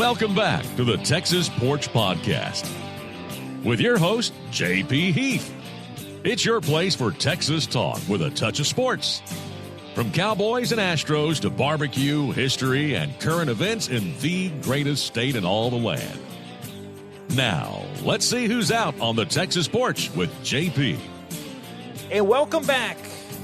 Welcome back to the Texas Porch Podcast with your host, JP Heath. It's your place for Texas talk with a touch of sports. From Cowboys and Astros to barbecue, history, and current events in the greatest state in all the land. Now, let's see who's out on the Texas Porch with JP. And welcome back.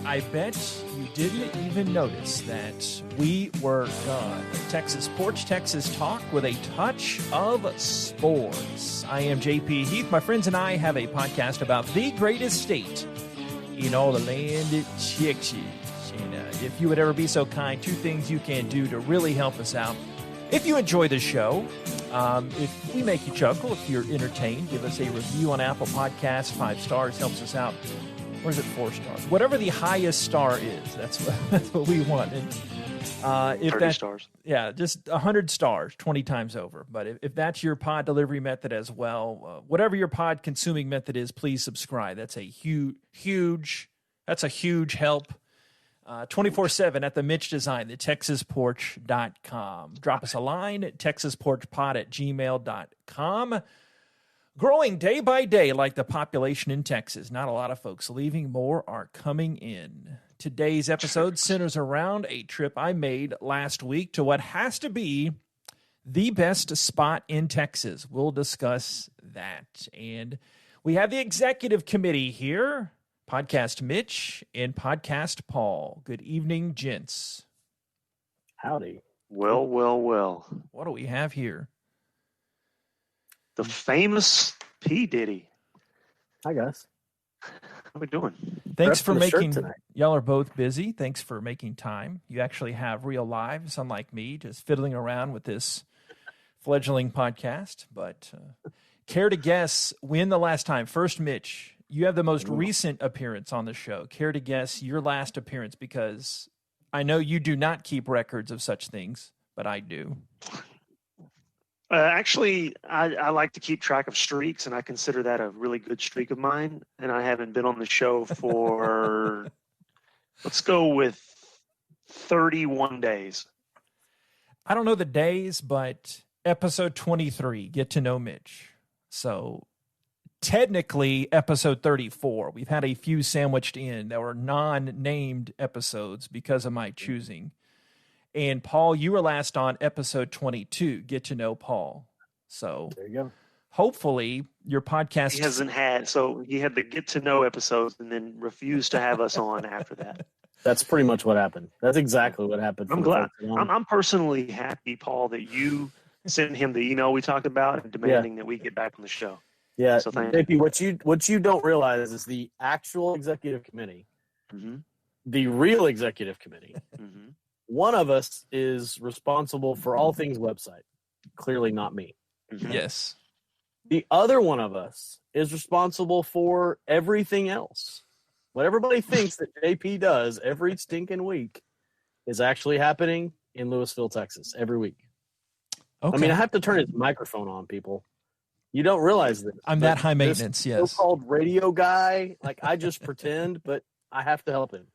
I bet you didn't even notice that we were gone. Texas Porch, Texas Talk with a touch of sports. I am JP Heath. My friends and I have a podcast about the greatest state in all the land of Texas. And if you would ever be so kind, 2 things you can do to really help us out. If you enjoy the show, if we make you chuckle, if you're entertained, give us a review on Apple Podcasts. 5 stars helps us out. Or is it 4 stars? Whatever the highest star is, that's what we want. And, if 30 stars. Yeah, just 100 stars, 20 times over. But if that's your pod delivery method as well, whatever your pod consuming method is, please subscribe. That's a huge help. 24/7 at the Mitch Design, the TexasPorch.com. Drop us a line at TexasPorchPod@gmail.com. Growing day by day like the population in Texas. Not a lot of folks leaving, more are coming in. Today's episode centers around a trip I made last week to what has to be the best spot in Texas. We'll discuss that. And we have the executive committee here, Podcast Mitch and Podcast Paul. Good evening, gents. Howdy. Well. What do we have here? The famous P. Diddy. Hi, guys. How we doing? Thanks for making, tonight. y'all are both busy. Thanks for making time. You actually have real lives, unlike me, just fiddling around with this fledgling podcast. But care to guess when the last time? First, Mitch, you have the most recent appearance on the show. Care to guess your last appearance? Because I know you do not keep records of such things, but I do. Actually, I like to keep track of streaks, and I consider that a really good streak of mine. And I haven't been on the show for, let's go with 31 days. I don't know the days, but episode 23, Get to Know Mitch. So technically episode 34. We've had a few sandwiched in that were non-named episodes because of my choosing. And Paul, you were last on episode 22, Get to Know Paul. So There you go. Hopefully your podcast... He hasn't had, so he had the Get to Know episodes and then refused to have us on after that. That's pretty much what happened. That's exactly what happened. I'm glad. I'm personally happy, Paul, that you sent him the email we talked about and demanding that we get back on the show. Yeah, so thank JP, what you don't realize is the actual executive committee, the real executive committee, one of us is responsible for all things website. Clearly not me. Yes. The other one of us is responsible for everything else. What everybody thinks that JP does every stinking week is actually happening in Lewisville, Texas, every week. Okay. I mean, I have to turn his microphone on, people. You don't realize that. I'm that high maintenance, yes. So-called radio guy, like I just pretend, but I have to help him.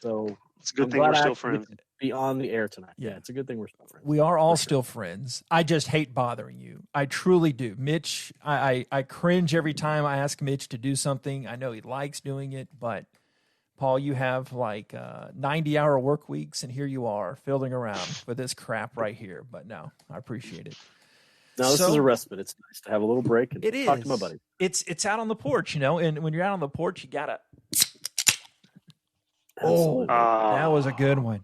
So it's a good thing we're still friends. Be on the air tonight. Yeah, it's a good thing we're still friends. We are all still friends. I just hate bothering you. I truly do. Mitch, I cringe every time I ask Mitch to do something. I know he likes doing it, but Paul, you have like 90-hour work weeks, and here you are fiddling around with this crap right here. But no, I appreciate it. No, this is a respite. It's nice to have a little break and talk to my buddy. It's out on the porch, you know, and when you're out on the porch, you gotta. Absolutely. That was a good one.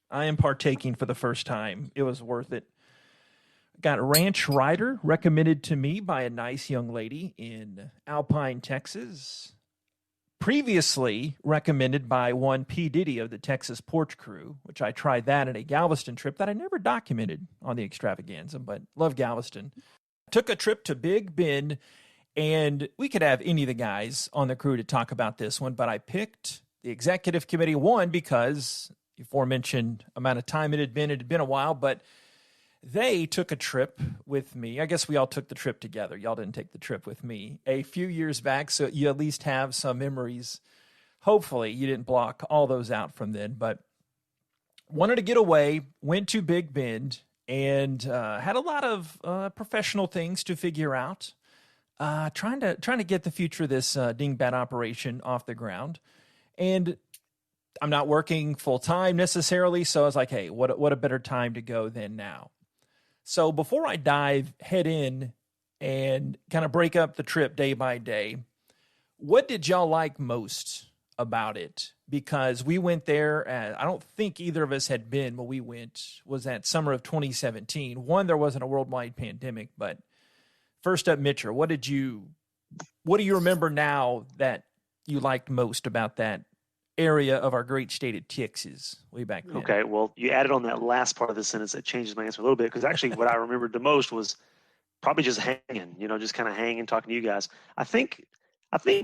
I am partaking for the first time. It was worth it. Got Ranch Rider recommended to me by a nice young lady in Alpine, Texas. Previously recommended by one P. Diddy of the Texas Porch crew, which I tried that at a Galveston trip that I never documented on the extravaganza, but love Galveston. Took a trip to Big Bend, and we could have any of the guys on the crew to talk about this one, but I picked the executive committee, one, because the aforementioned amount of time it had been a while, but they took a trip with me. I guess we all took the trip together. Y'all didn't take the trip with me a few years back, so you at least have some memories. Hopefully you didn't block all those out from then, but wanted to get away, went to Big Bend, and had a lot of professional things to figure out. Trying to get the future of this dingbat operation off the ground, and I'm not working full time necessarily. So I was like, hey, what a better time to go than now? So before I head in and kind of break up the trip day by day, what did y'all like most about it? Because we went there, I don't think either of us had been when we went, was that summer of 2017. One, there wasn't a worldwide pandemic, but first up, Mitcher, what do you remember now that you liked most about that area of our great state of Texas way back then? Okay, well, you added on that last part of the sentence that changes my answer a little bit, because actually what I remembered the most was probably just hanging, just kind of hanging, talking to you guys. I think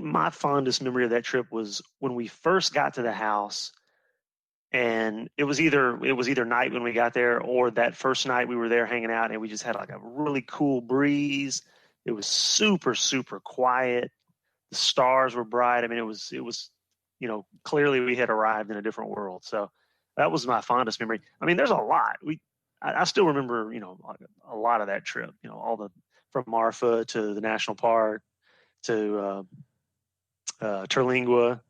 my fondest memory of that trip was when we first got to the house, and it was either night when we got there, or that first night we were there hanging out, and we just had like a really cool breeze. It was super, super quiet. The stars were bright. I mean, it was, clearly we had arrived in a different world. So that was my fondest memory. I mean, there's a lot. I still remember, a lot of that trip, from Marfa to the national park to Terlingua.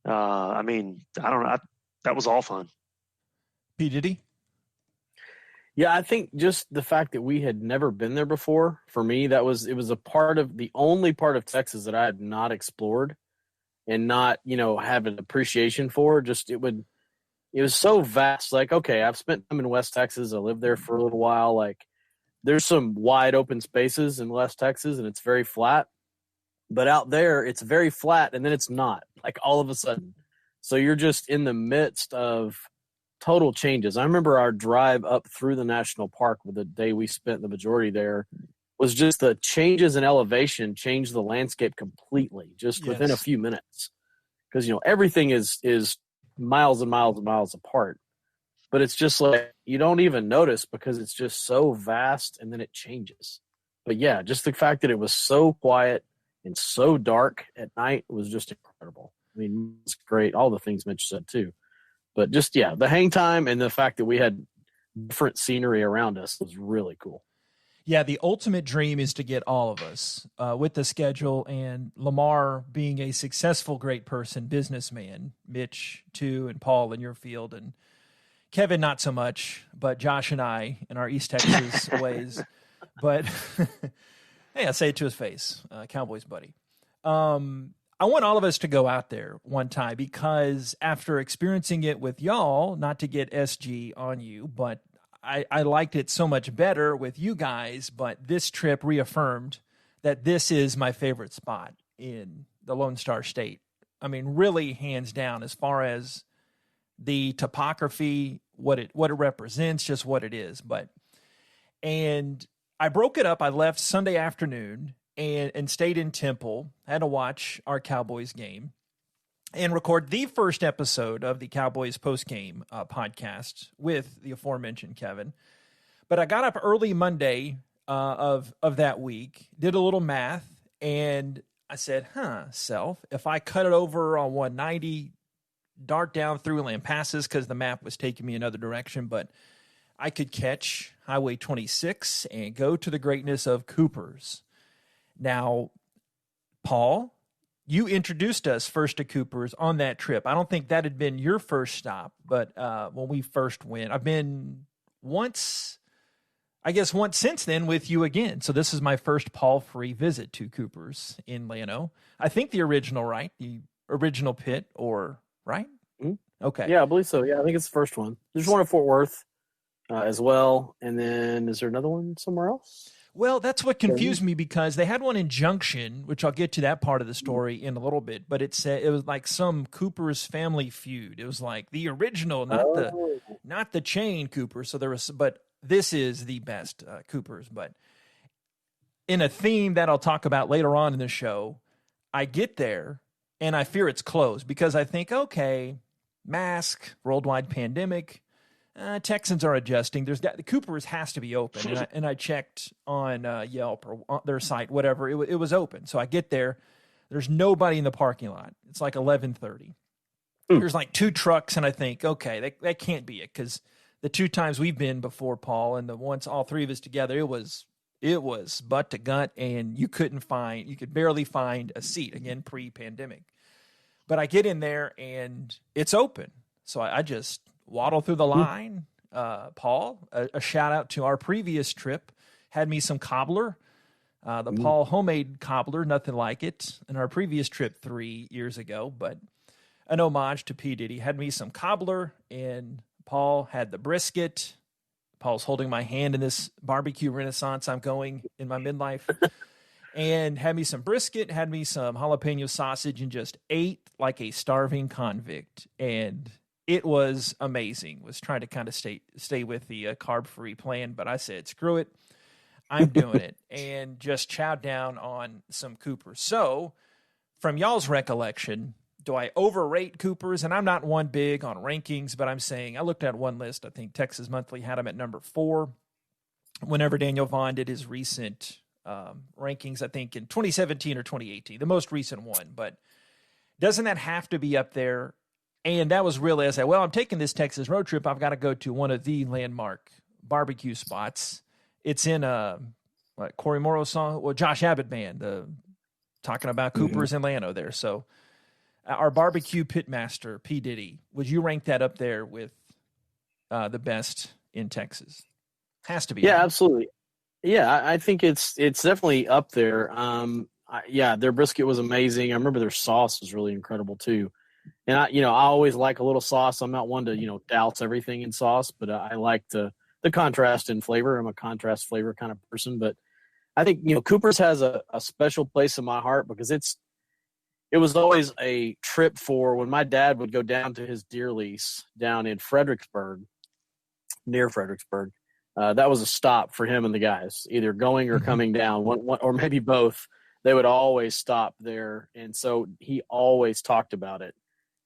I mean, I don't know. That was all fun. P. Diddy? Yeah, I think just the fact that we had never been there before, for me, it was the only part of Texas that I had not explored and not, have an appreciation for. It was so vast. Like, okay, I've spent time in West Texas. I lived there for a little while. Like, there's some wide open spaces in West Texas, and it's very flat. But out there, it's very flat, and then it's not, like, all of a sudden. So you're just in the midst of total changes. I remember our drive up through the national park with the day we spent the majority there was just the changes in elevation changed the landscape completely just within a few minutes. Because, everything is miles and miles and miles apart. But it's just like you don't even notice because it's just so vast and then it changes. But yeah, just the fact that it was so quiet and so dark at night was just incredible. I mean, it's great. All the things Mitch said too. But just, the hang time and the fact that we had different scenery around us was really cool. Yeah, the ultimate dream is to get all of us with the schedule, and Lamar being a successful, great person, businessman, Mitch too, and Paul in your field, and Kevin not so much, but Josh and I in our East Texas ways. But hey, I say it to his face, Cowboys buddy. I want all of us to go out there one time because after experiencing it with y'all, not to get SG on you, but I liked it so much better with you guys. But this trip reaffirmed that this is my favorite spot in the Lone Star State. I mean, really hands down as far as the topography, what it represents, just what it is. And I broke it up. I left Sunday afternoon and stayed in Temple, had to watch our Cowboys game and record the first episode of the Cowboys post-game podcast with the aforementioned Kevin. But I got up early Monday of that week, did a little math, and I said, self, if I cut it over on 190, dart down through Lampasas because the map was taking me another direction, but I could catch Highway 26 and go to the greatness of Cooper's. Now, Paul, you introduced us first to Cooper's on that trip. I don't think that had been your first stop, but when we first went, I've been once since then with you again. So this is my first Paul-free visit to Cooper's in Llano. I think the original, right? The original pit, or right? Mm-hmm. Okay. Yeah, I believe so. Yeah, I think it's the first one. There's one in Fort Worth as well. And then is there another one somewhere else? Well, that's what confused me because they had one in Junction, which I'll get to that part of the story in a little bit. But it was like some Cooper's Family Feud. It was like the original, not the chain Cooper. So but this is the best Cooper's. But in a theme that I'll talk about later on in the show, I get there and I fear it's closed because I think, okay, mask, worldwide pandemic. Texans are adjusting. The Cooper's has to be open, and I checked on Yelp or on their site, whatever. It was open. So I get there. There's nobody in the parking lot. It's like 11:30. There's like two trucks, and I think, okay, that can't be it because the 2 times we've been before, Paul, and the once all 3 of us together, it was butt to gut, and you could barely find a seat, again, pre-pandemic. But I get in there and it's open. So I just waddle through the line. Paul, a shout out to our previous trip, had me some cobbler, the Paul homemade cobbler, nothing like it, in our previous trip 3 years ago, but an homage to P. Diddy. Had me some cobbler, and Paul had the brisket. Paul's holding my hand in this barbecue renaissance I'm going in my midlife. And had me some brisket, had me some jalapeno sausage, and just ate like a starving convict. And it was amazing. Was trying to kind of stay with the carb-free plan, but I said, screw it. I'm doing it. And just chowed down on some Coopers. So from y'all's recollection, do I overrate Coopers? And I'm not one big on rankings, but I'm saying I looked at one list. I think Texas Monthly had them at number 4. Whenever Daniel Vaughn did his recent rankings, I think in 2017 or 2018, the most recent one. But doesn't that have to be up there? And that was really, I said, well, I'm taking this Texas road trip. I've got to go to one of the landmark barbecue spots. It's in Corey Morrow's song, well, Josh Abbott band, talking about Coopers and Llano there. So our barbecue pitmaster, P. Diddy, would you rank that up there with the best in Texas? Has to be. Yeah, right? absolutely. Yeah, I think it's definitely up there. Their brisket was amazing. I remember their sauce was really incredible too. And I always like a little sauce. I'm not one to, douse everything in sauce, but I like the contrast in flavor. I'm a contrast flavor kind of person, but I think, Cooper's has a special place in my heart because it was always a trip for when my dad would go down to his deer lease down in Fredericksburg, near Fredericksburg. That was a stop for him and the guys, either going or coming down, one, or maybe both. They would always stop there. And so he always talked about it.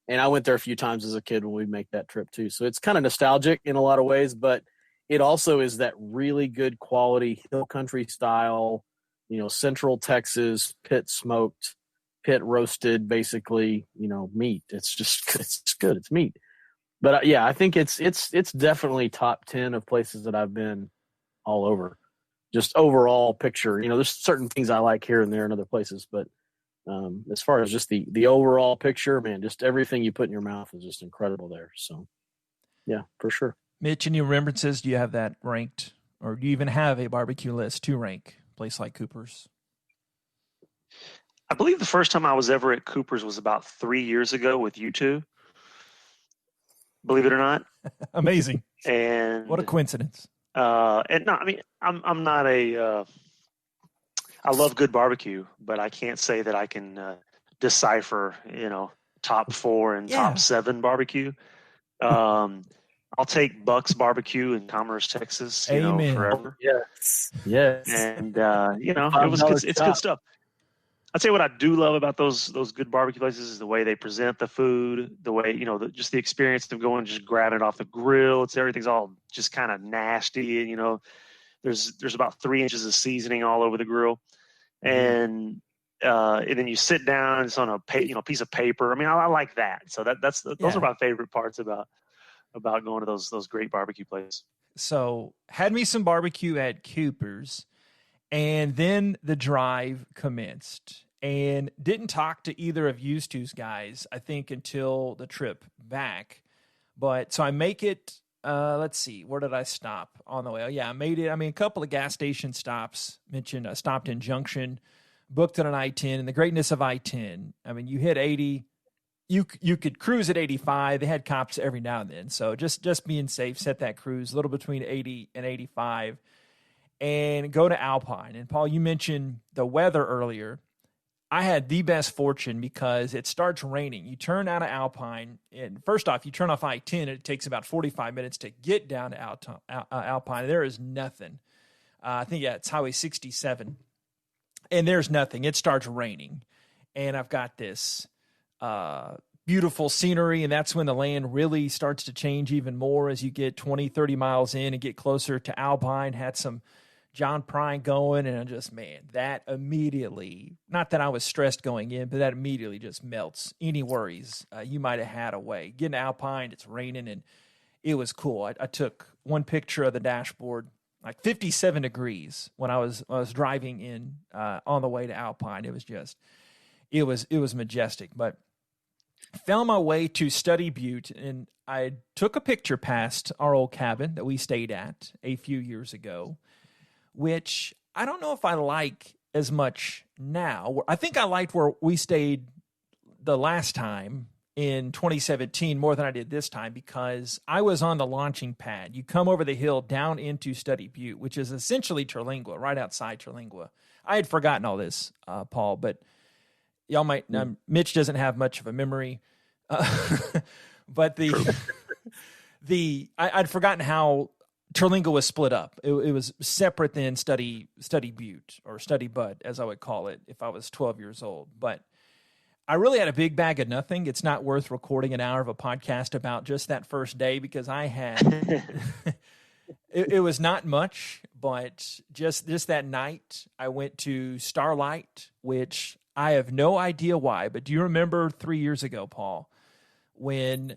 And I went there a few times as a kid when we'd make that trip too. So it's kind of nostalgic in a lot of ways, but it also is that really good quality hill country style, Central Texas, pit smoked, pit roasted, basically, meat. It's good. It's meat. But I think it's definitely top 10 of places that I've been all over. Just overall picture, there's certain things I like here and there in other places, but as far as just the overall picture, man, just everything you put in your mouth is just incredible there. So, yeah, for sure. Mitch, any remembrances? Do you have that ranked, or do you even have a barbecue list to rank a place like Cooper's? I believe the first time I was ever at Cooper's was about 3 years ago with you two. Believe it or not. Amazing. And what a coincidence. I'm not I love good barbecue, but I can't say that I can decipher, top 4 and top 7 barbecue. I'll take Buck's Barbecue in Commerce, Texas, Amen. forever. Yes. And it was good. It's good stuff. I'd say what I do love about those good barbecue places is the way they present the food, the way, just the experience of going, just grabbing it off the grill. Everything's all just kind of nasty. And, there's about 3 inches of seasoning all over the grill. And then you sit down, it's on a piece of paper. I mean, I like that. So those are my favorite parts about going to those great barbecue places. So had me some barbecue at Cooper's, and then the drive commenced, and didn't talk to either of you two's guys, I think, until the trip back. But so I make it, let's see, where did I stop on the way? Oh, yeah, I made it. I mean, a couple of gas station stops, mentioned stopped in Junction, booked it on I-10, and the greatness of I-10. I mean, you hit 80, you could cruise at 85. They had cops every now and then. So just being safe, set that cruise a little between 80 and 85 and go to Alpine. And Paul, you mentioned the weather earlier. I had the best fortune because it starts raining. You turn out of Alpine, and first off, you turn off I-10, and it takes about 45 minutes to get down to Alpine. There is nothing. I think, it's Highway 67, and there's nothing. It starts raining, and I've got this beautiful scenery, and that's when the land really starts to change even more as you get 20, 30 miles in and get closer to Alpine. Had some John Prine going, and I just, man, that immediately, not that I was stressed going in, but that immediately just melts any worries you might have had away. Getting to Alpine, it's raining, and it was cool. I took one picture of the dashboard, like 57 degrees when I was driving in on the way to Alpine. It was just, it was majestic. But found my way to Study Butte, and I took a picture past our old cabin that we stayed at a few years ago, which I don't know if I like as much now. I think I liked where we stayed the last time in 2017 more than I did this time, because I was on the launching pad. You come over the hill down into Study Butte, which is essentially Terlingua, right outside Terlingua. I had forgotten all this, Paul, but y'all might. Mitch doesn't have much of a memory, but I'd forgotten how Terlingua was split up. It was separate than Study Butte, or Study Bud, as I would call it if I was 12 years old. But I really had a big bag of nothing. It's not worth recording an hour of a podcast about just that first day, because I had it was not much, but just that night I went to Starlight, which I have no idea why. But do you remember 3 years ago, Paul, when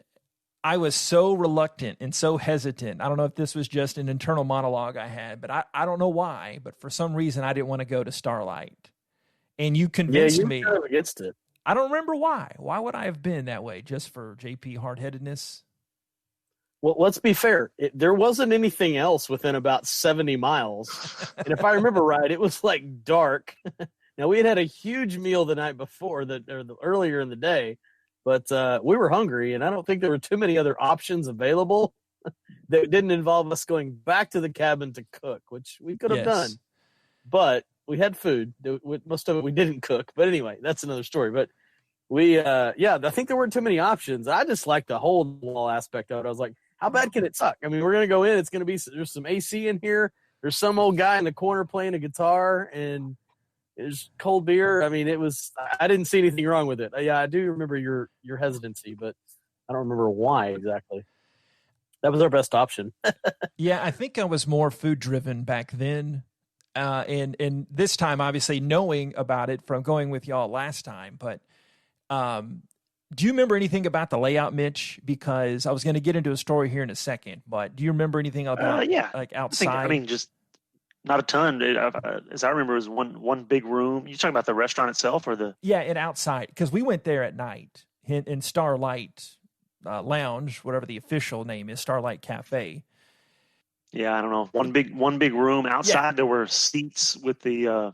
I was so reluctant and so hesitant? I don't know if this was just an internal monologue I had, but I don't know why, but for some reason I didn't want to go to Starlight. And you convinced me. Kind of against it. I don't remember why. Why would I have been that way? Just for JP hard-headedness? Well, let's be fair. There wasn't anything else within about 70 miles. And if I remember right, it was like dark. Now, we had a huge meal the night before, earlier in the day, but we were hungry, and I don't think there were too many other options available that didn't involve us going back to the cabin to cook, which we could have done. But we had food. Most of it we didn't cook. But anyway, that's another story. But I think there weren't too many options. I just liked the whole wall aspect of it. I was like, how bad can it suck? I mean, we're going to go in. It's going to be, there's some AC in here. There's some old guy in the corner playing a guitar, and there's cold beer. I mean, I didn't see anything wrong with it. Yeah, I do remember your hesitancy, but I don't remember why exactly. That was our best option. Yeah, I think I was more food driven back then. And this time, obviously, knowing about it from going with y'all last time. But do you remember anything about the layout, Mitch? Because I was going to get into a story here in a second, but do you remember anything about like outside? I mean, just not a ton. As I remember, it was one big room. You talking about the restaurant itself, or the? Yeah, and outside, because we went there at night in Starlight Lounge, whatever the official name is, Starlight Cafe. Yeah, I don't know. One big room. Outside there were seats with the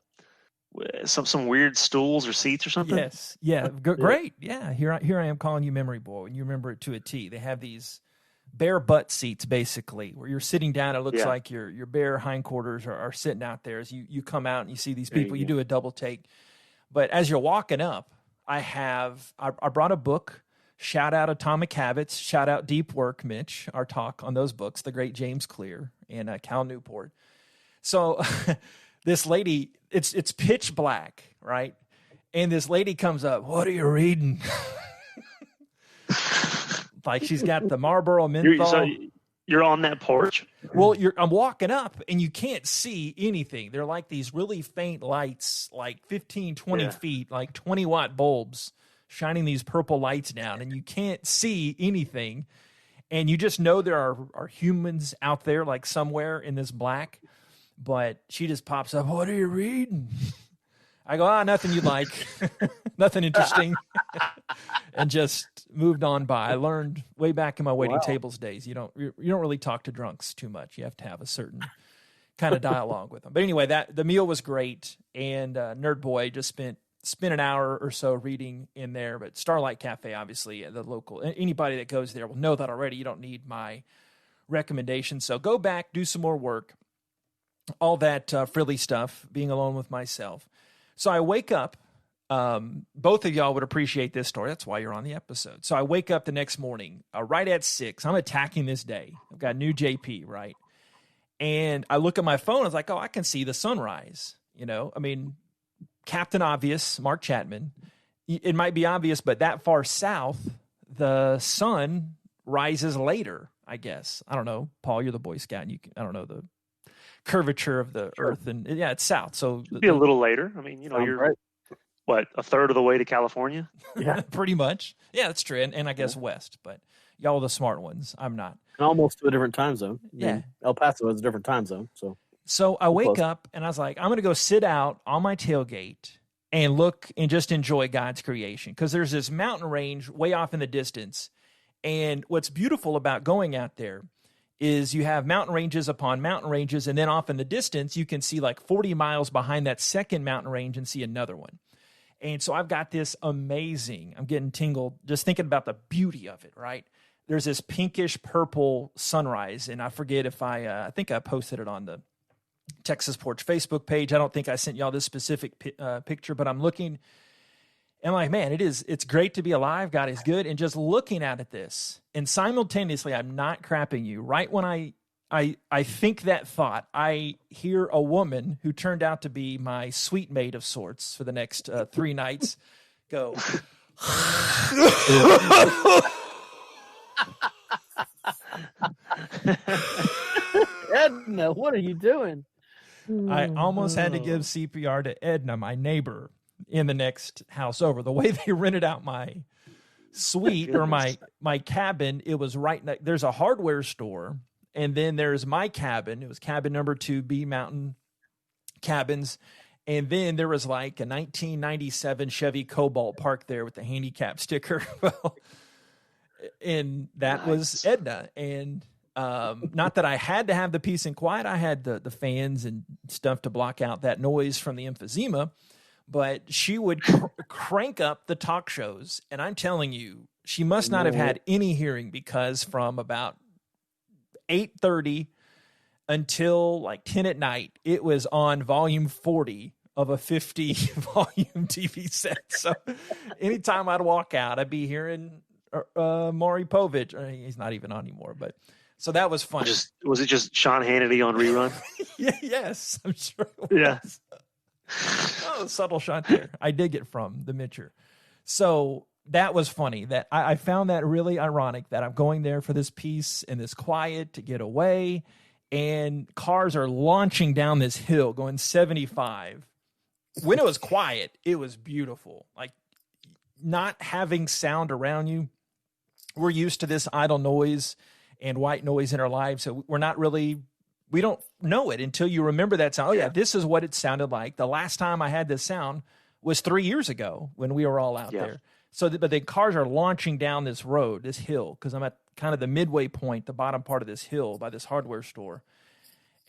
some weird stools or seats or something. Yes. Yeah. Great. Yeah. Here I am calling you memory boy, and you remember it to a T. They have these bare butt seats, basically, where you're sitting down. It looks like your bare hindquarters are sitting out there as you come out and you see these people. You do a double take. But as you're walking up, I brought a book. Shout out Atomic Habits. Shout out Deep Work, Mitch, our talk on those books, the great James Clear and Cal Newport. So this lady, it's pitch black, right? And this lady comes up, "What are you reading?" Like she's got the Marlboro menthol. You're on that porch? Well, I'm walking up, and you can't see anything. They're like these really faint lights, like 15, 20 feet, like 20-watt bulbs, shining these purple lights down, and you can't see anything. And you just know there are humans out there, like somewhere in this black. But she just pops up, "What are you reading?" I go, nothing you'd like. Nothing interesting. And just moved on by. I learned way back in my waiting tables days, you don't really talk to drunks too much. You have to have a certain kind of dialogue with them. But anyway, the meal was great, and Nerd Boy just spent an hour or so reading in there. But Starlight Cafe, obviously, the local, anybody that goes there will know that already. You don't need my recommendation. So go back, do some more work, all that frilly stuff, being alone with myself. So I wake up. Both of y'all would appreciate this story. That's why you're on the episode. So I wake up the next morning, right at 6. I'm attacking this day. I've got new JP, right? And I look at my phone. I was like, I can see the sunrise. I mean, Captain Obvious, Mark Chapman. It might be obvious, but that far south, the sun rises later, I guess. I don't know. Paul, you're the Boy Scout. And I don't know the curvature of the earth. And it's south. So it'd be a little later. I mean, you're right. What, a third of the way to California? Yeah, pretty much. Yeah, that's true. And I guess west, but Y'all are the smart ones. I'm not. And almost to a different time zone. I mean, Yeah. El Paso is a different time zone. So I wake close. up and I was like, I'm going to go sit out on my tailgate and look and just enjoy God's creation. Because there's this mountain range way off in the distance. And what's beautiful about going out there is you have mountain ranges upon mountain ranges. And then off in the distance, you can see like 40 miles behind that second mountain range and see another one. And so I've got this amazing, I'm getting tingled just thinking about the beauty of it, right? There's this pinkish purple sunrise. And I forget if I think I posted it on the Texas Porch Facebook page. I don't think I sent y'all this specific picture, but I'm looking and I'm like, man, it's great to be alive. God is good. And just looking at this and simultaneously, I'm not crapping you. Right when I think that thought, I hear a woman who turned out to be my suite mate of sorts for the next 3 nights go, Edna, what are you doing? I almost had to give CPR to Edna, my neighbor, in the next house over. The way they rented out my suite or my cabin, it was right next. There's a hardware store, and then there's my cabin. It was cabin number 2B Mountain Cabins. And then there was like a 1997 Chevy Cobalt parked there with the handicap sticker. Well, and that was Edna. And not that I had to have the peace and quiet. I had the fans and stuff to block out that noise from the emphysema, but she would crank up the talk shows. And I'm telling you, she must not have had any hearing, because from about 8:30 until like 10 at night, it was on volume 40 of a 50 volume TV set. So anytime I'd walk out, I'd be hearing Maury Povich. He's not even on anymore, but so that was fun. Was it just Sean Hannity on rerun? Yes, I'm sure it was. Yeah. Oh, subtle shot there. I dig it from the Mitcher. So that was funny. That I found that really ironic that I'm going there for this peace and this quiet to get away, and cars are launching down this hill going 75. When it was quiet, it was beautiful. Like not having sound around you. We're used to this idle noise and white noise in our lives. So we don't know it until you remember that sound. Oh yeah, this is what it sounded like. The last time I had this sound was 3 years ago when we were all out there. So, but the cars are launching down this road, this hill, because I'm at kind of the midway point, the bottom part of this hill by this hardware store.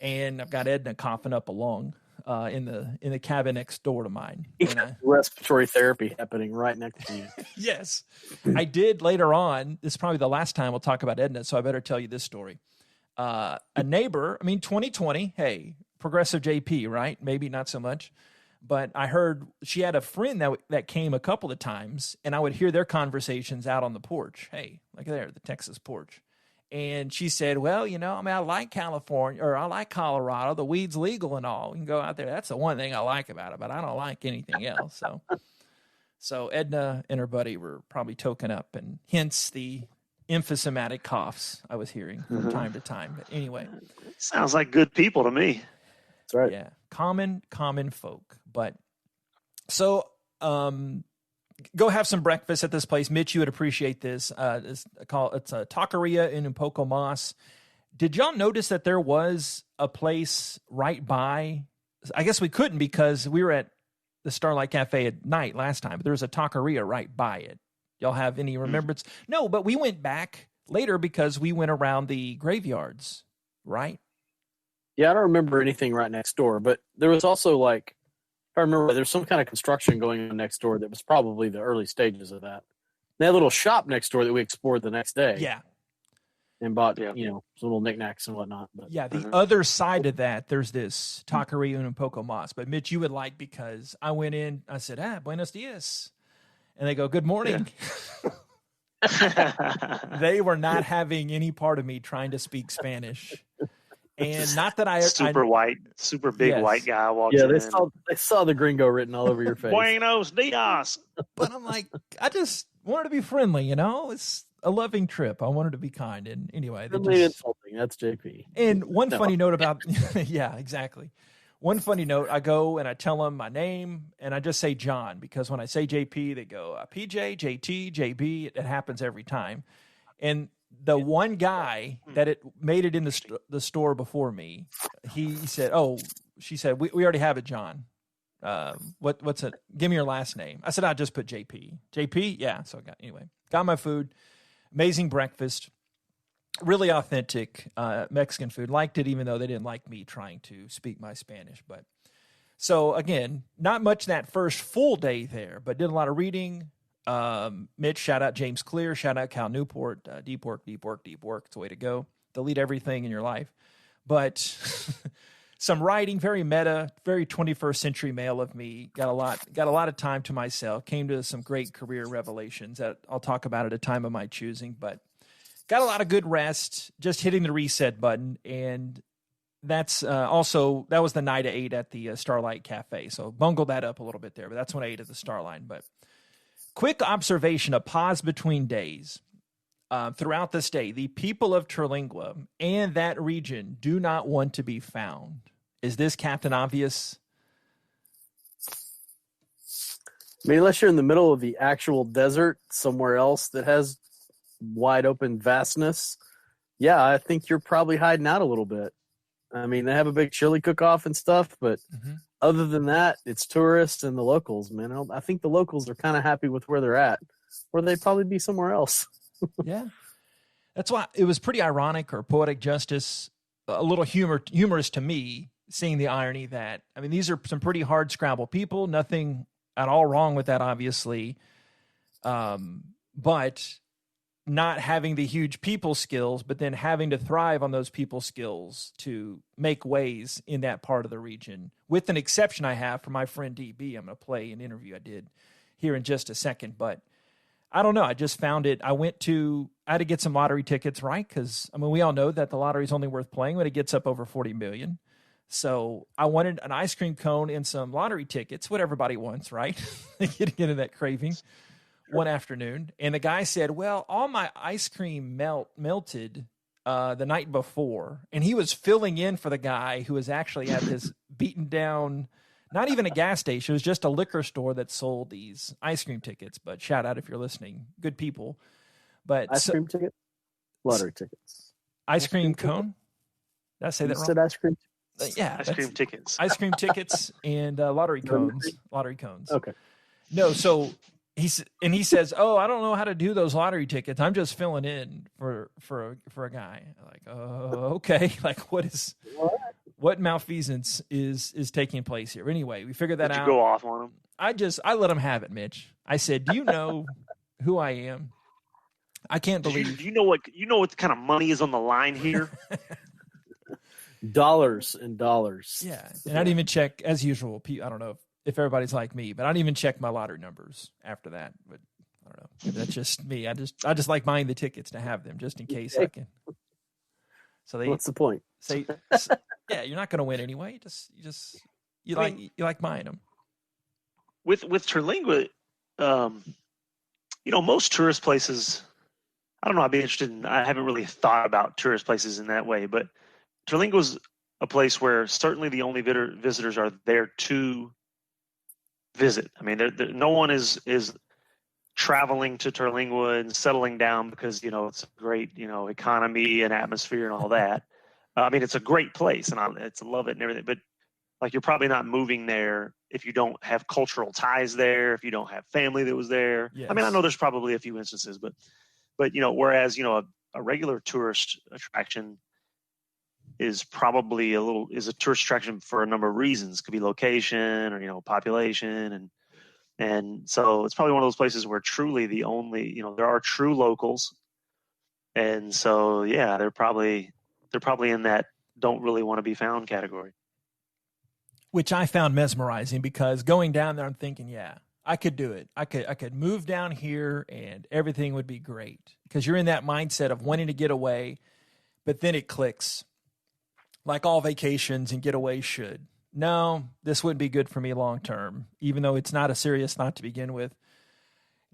And I've got Edna coughing up along in the cabin next door to mine. And respiratory therapy happening right next to you. Yes. I did later on. This is probably the last time we'll talk about Edna, so I better tell you this story. A neighbor, 2020, hey, progressive JP, right? Maybe not so much. But I heard she had a friend that came a couple of times, and I would hear their conversations out on the porch. Hey, look there, the Texas porch. And she said, well, I like California, or I like Colorado. The weed's legal and all. You can go out there. That's the one thing I like about it, but I don't like anything else. So Edna and her buddy were probably token up, and hence the emphysematic coughs I was hearing from time to time. But anyway. Sounds like good people to me. That's right. Yeah. Common folk. But so go have some breakfast at this place. Mitch, you would appreciate this. It's a Taqueria in Poco Mas. Did y'all notice that there was a place right by? I guess we couldn't because we were at the Starlight Cafe at night last time, but there was a Taqueria right by it. Y'all have any remembrance? No, but we went back later because we went around the graveyards, right? Yeah, I don't remember anything right next door, but there was also if I remember, there's some kind of construction going on next door that was probably the early stages of that. They had a little shop next door that we explored the next day. Yeah. And bought, some little knickknacks and whatnot. But. Yeah, the other side of that, there's this Taqueria in Poco Mas. But Mitch, you would like, because I went in, I said, buenos dias. And they go, good morning. Yeah. They were not having any part of me trying to speak Spanish. And not that super big white guy walks in. Yeah, they saw the gringo written all over your face. Buenos dias. But I'm like, I just wanted to be friendly, It's a loving trip. I wanted to be kind. And anyway. Insulting. That's JP. And one funny note about, yeah, exactly. One funny note, I go and I tell them my name, and I just say John, because when I say JP, they go PJ, JT, JB. It happens every time. And the one guy that it made it in the store before me, he said, "Oh," she said, "We already have it, John. What's it? Give me your last name." I said, "I'll just put JP." JP, yeah. So got my food. Amazing breakfast, really authentic Mexican food. Liked it, even though they didn't like me trying to speak my Spanish. But so again, not much that first full day there, but did a lot of reading. Mitch, shout out James Clear, shout out Cal Newport, deep work. It's the way to go. Delete everything in your life. But some writing, very meta, very 21st century male of me. Got a lot of time to myself. Came to some great career revelations that I'll talk about at a time of my choosing. But got a lot of good rest, just hitting the reset button. And that's that was the night I ate at the Starlight Cafe. So bungled that up a little bit there, but that's when I ate at the Starline. But quick observation, a pause between days. Throughout this day, the people of Terlingua and that region do not want to be found. Is this Captain Obvious? I mean, unless you're in the middle of the actual desert somewhere else that has wide open vastness, yeah, I think you're probably hiding out a little bit. I mean, they have a big chili cook-off and stuff, but other than that, it's tourists and the locals, man. I think the locals are kind of happy with where they're at, or they'd probably be somewhere else. Yeah. That's why it was pretty ironic or poetic justice, a little humorous to me, seeing the irony that, I mean, these are some pretty hard scrabble people, nothing at all wrong with that, obviously. But not having the huge people skills, but then having to thrive on those people skills to make ways in that part of the region, with an exception I have for my friend DB. I'm going to play an interview I did here in just a second, but I don't know. I just found it. I had to get some lottery tickets, right? Because, I mean, we all know that the lottery is only worth playing when it gets up over 40 million. So I wanted an ice cream cone and some lottery tickets, what everybody wants, right? Get into that craving. One afternoon, and the guy said, "Well, all my ice cream melted the night before," and he was filling in for the guy who was actually at this beaten down, not even a gas station, it was just a liquor store that sold these ice cream tickets. But shout out if you're listening, good people. But ice cream ticket, lottery tickets, ice cream cone. Did I say that wrong? Said ice cream. Yeah, ice cream tickets, and lottery cones. Lottery cones. Okay. No, so. He says, "Oh, I don't know how to do those lottery tickets. I'm just filling in for a guy." I'm like, "Oh, okay." Like, what malfeasance is taking place here? Anyway, we figured that out. Did you go off on him? I let him have it, Mitch. I said, "Do you know who I am?" I can't believe. You know what kind of money is on the line here? Dollars and dollars. Yeah, and I didn't even check, as usual. I don't know if everybody's like me, but I don't even check my lottery numbers after that. But I don't know. Maybe that's just me. I just like buying the tickets to have them just in case I can. So What's the point? Yeah, you're not going to win anyway. You like buying them. With Terlingua, most tourist places. I don't know. I'd be interested I haven't really thought about tourist places in that way, but Terlingua's a place where certainly the only visitors are there to visit. I mean, no one is traveling to Terlingua and settling down because it's a great economy and atmosphere and all that. I mean, it's a great place and I love it and everything. But like, you're probably not moving there if you don't have cultural ties there, if you don't have family that was there. Yes. I mean, I know there's probably a few instances, but whereas a regular tourist attraction is probably is a tourist attraction for a number of reasons. It could be location or population, and so it's probably one of those places where truly the only there are true locals, and so yeah, they're probably in that don't really want to be found category, which I found mesmerizing because going down there, I'm thinking, yeah, I could do it. I could move down here and everything would be great because you're in that mindset of wanting to get away, but then it clicks. Like all vacations and getaways should. No, this wouldn't be good for me long term, even though it's not a serious thought to begin with.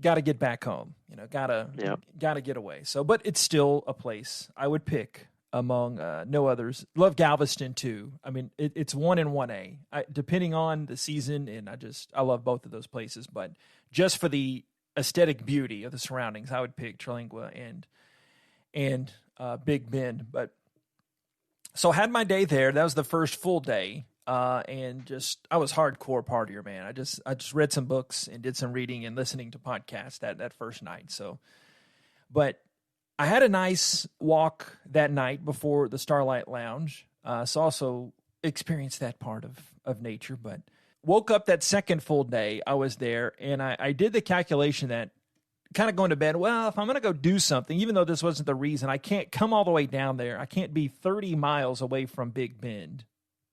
Got to get back home, got to get away. So, but it's still a place I would pick among no others. Love Galveston too. I mean, it's 1 and 1A, depending on the season. And I love both of those places, but just for the aesthetic beauty of the surroundings, I would pick Terlingua and Big Bend. But so I had my day there. That was the first full day. And I was hardcore partier, man. I just read some books and did some reading and listening to podcasts that first night. So, but I had a nice walk that night before the Starlight Lounge. So also experienced that part of nature, but woke up that second full day I was there, and I did the calculation that kind of going to bed, well, if I'm going to go do something, even though this wasn't the reason, I can't come all the way down there. I can't be 30 miles away from Big Bend,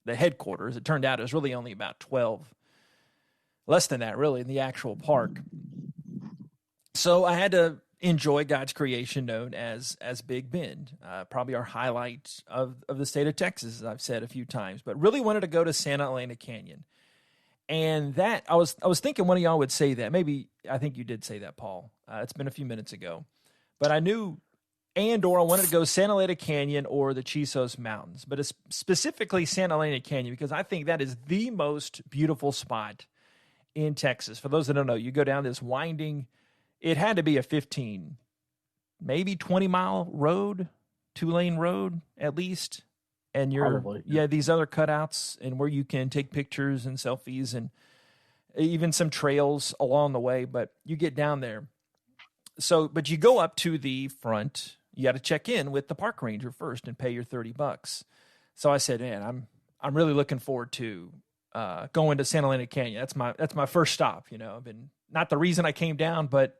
the headquarters. It turned out it was really only about 12, less than that really, in the actual park. So I had to enjoy God's creation known as Big Bend, probably our highlight of the state of Texas, as I've said a few times, but really wanted to go to Santa Elena Canyon. And that I was thinking one of y'all would say that. Maybe I think you did say that, Paul. It's been a few minutes ago, but I knew I wanted to go Santa Elena Canyon or the Chisos Mountains, but it's specifically Santa Elena Canyon because I think that is the most beautiful spot in Texas. For those that don't know, you go down this winding, it had to be a 15, maybe 20-mile road, 2-lane road at least. And these other cutouts and where you can take pictures and selfies and even some trails along the way, but you get down there. So, but you go up to the front, you got to check in with the park ranger first and pay your $30. So I said, man, I'm really looking forward to going to Santa Elena Canyon. That's my first stop. I've been, not the reason I came down, but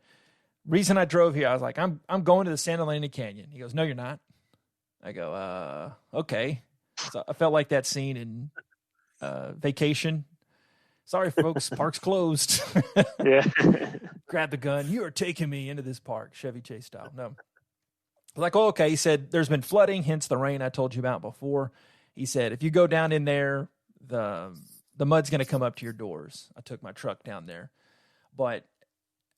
reason I drove here. I was like, I'm going to the Santa Elena Canyon. He goes, no, you're not. I go, okay. So I felt like that scene in Vacation. Sorry, folks, park's closed. Yeah. Grab the gun. You are taking me into this park, Chevy Chase style. No. I was like, oh, okay. He said, there's been flooding, hence the rain I told you about before. He said, if you go down in there, the mud's going to come up to your doors. I took my truck down there. But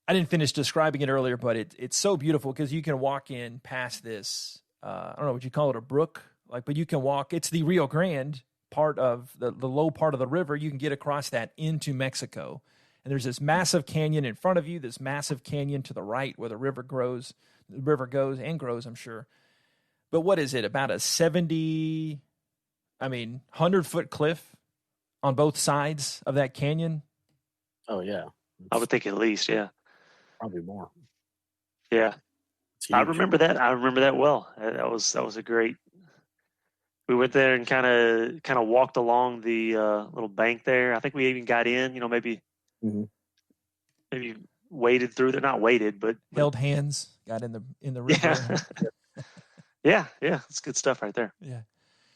I didn't finish describing it earlier, but it's so beautiful because you can walk in past this, I don't know, would you call it a brook? But you can walk, it's the Rio Grande part of the low part of the river. You can get across that into Mexico. And there's this massive canyon in front of you, this massive canyon to the right where the river goes and grows, I'm sure. But what is it? About a 100-foot cliff on both sides of that canyon? Oh, yeah. I would think at least, yeah. Probably more. Yeah. I remember that. I remember that well. That was a great. We went there and kind of walked along the little bank there. I think we even got in. Maybe waded through there. Not waded, but held hands. Got in the river. Yeah. Yeah. It's good stuff right there. Yeah.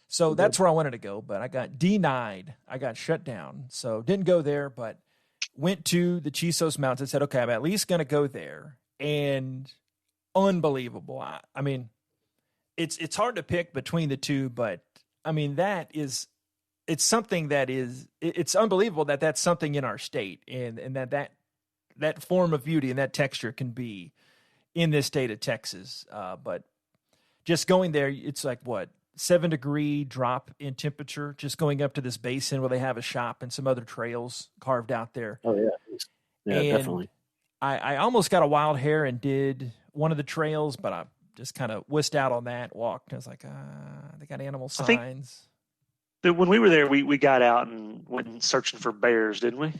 So that's where I wanted to go, but I got denied. I got shut down. So didn't go there, but went to the Chisos Mountains and said, okay, I'm at least going to go there. And unbelievable. I mean, it's hard to pick between the two, but I mean, it's something that it's unbelievable that that's something in our state and that form of beauty and that texture can be in this state of Texas. But just going there, it's like 7-degree drop in temperature, just going up to this basin where they have a shop and some other trails carved out there. Oh yeah. Yeah, and definitely. I almost got a wild hair and did one of the trails, but I just kind of wussed out on that, walked. I was like, they got animal signs. When we were there, we got out and went searching for bears, didn't we?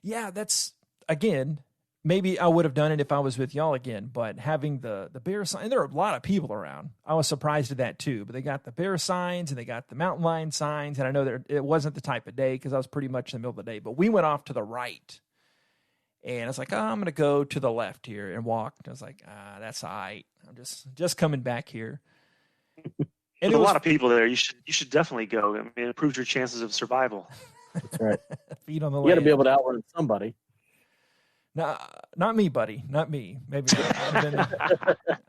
Yeah, that's, again, maybe I would have done it if I was with y'all again, but having the bear sign, and there are a lot of people around. I was surprised at that too, but they got the bear signs and they got the mountain lion signs, and I know that it wasn't the type of day because I was pretty much in the middle of the day, but we went off to the right. And I was like, I'm going to go to the left here and walk. And I was like, that's all right. I'm just coming back here. And a lot of people there. You should definitely go. I mean, it improves your chances of survival. That's right. Feet on the land. You got to be able to outrun somebody. No, not me, buddy. Not me. Maybe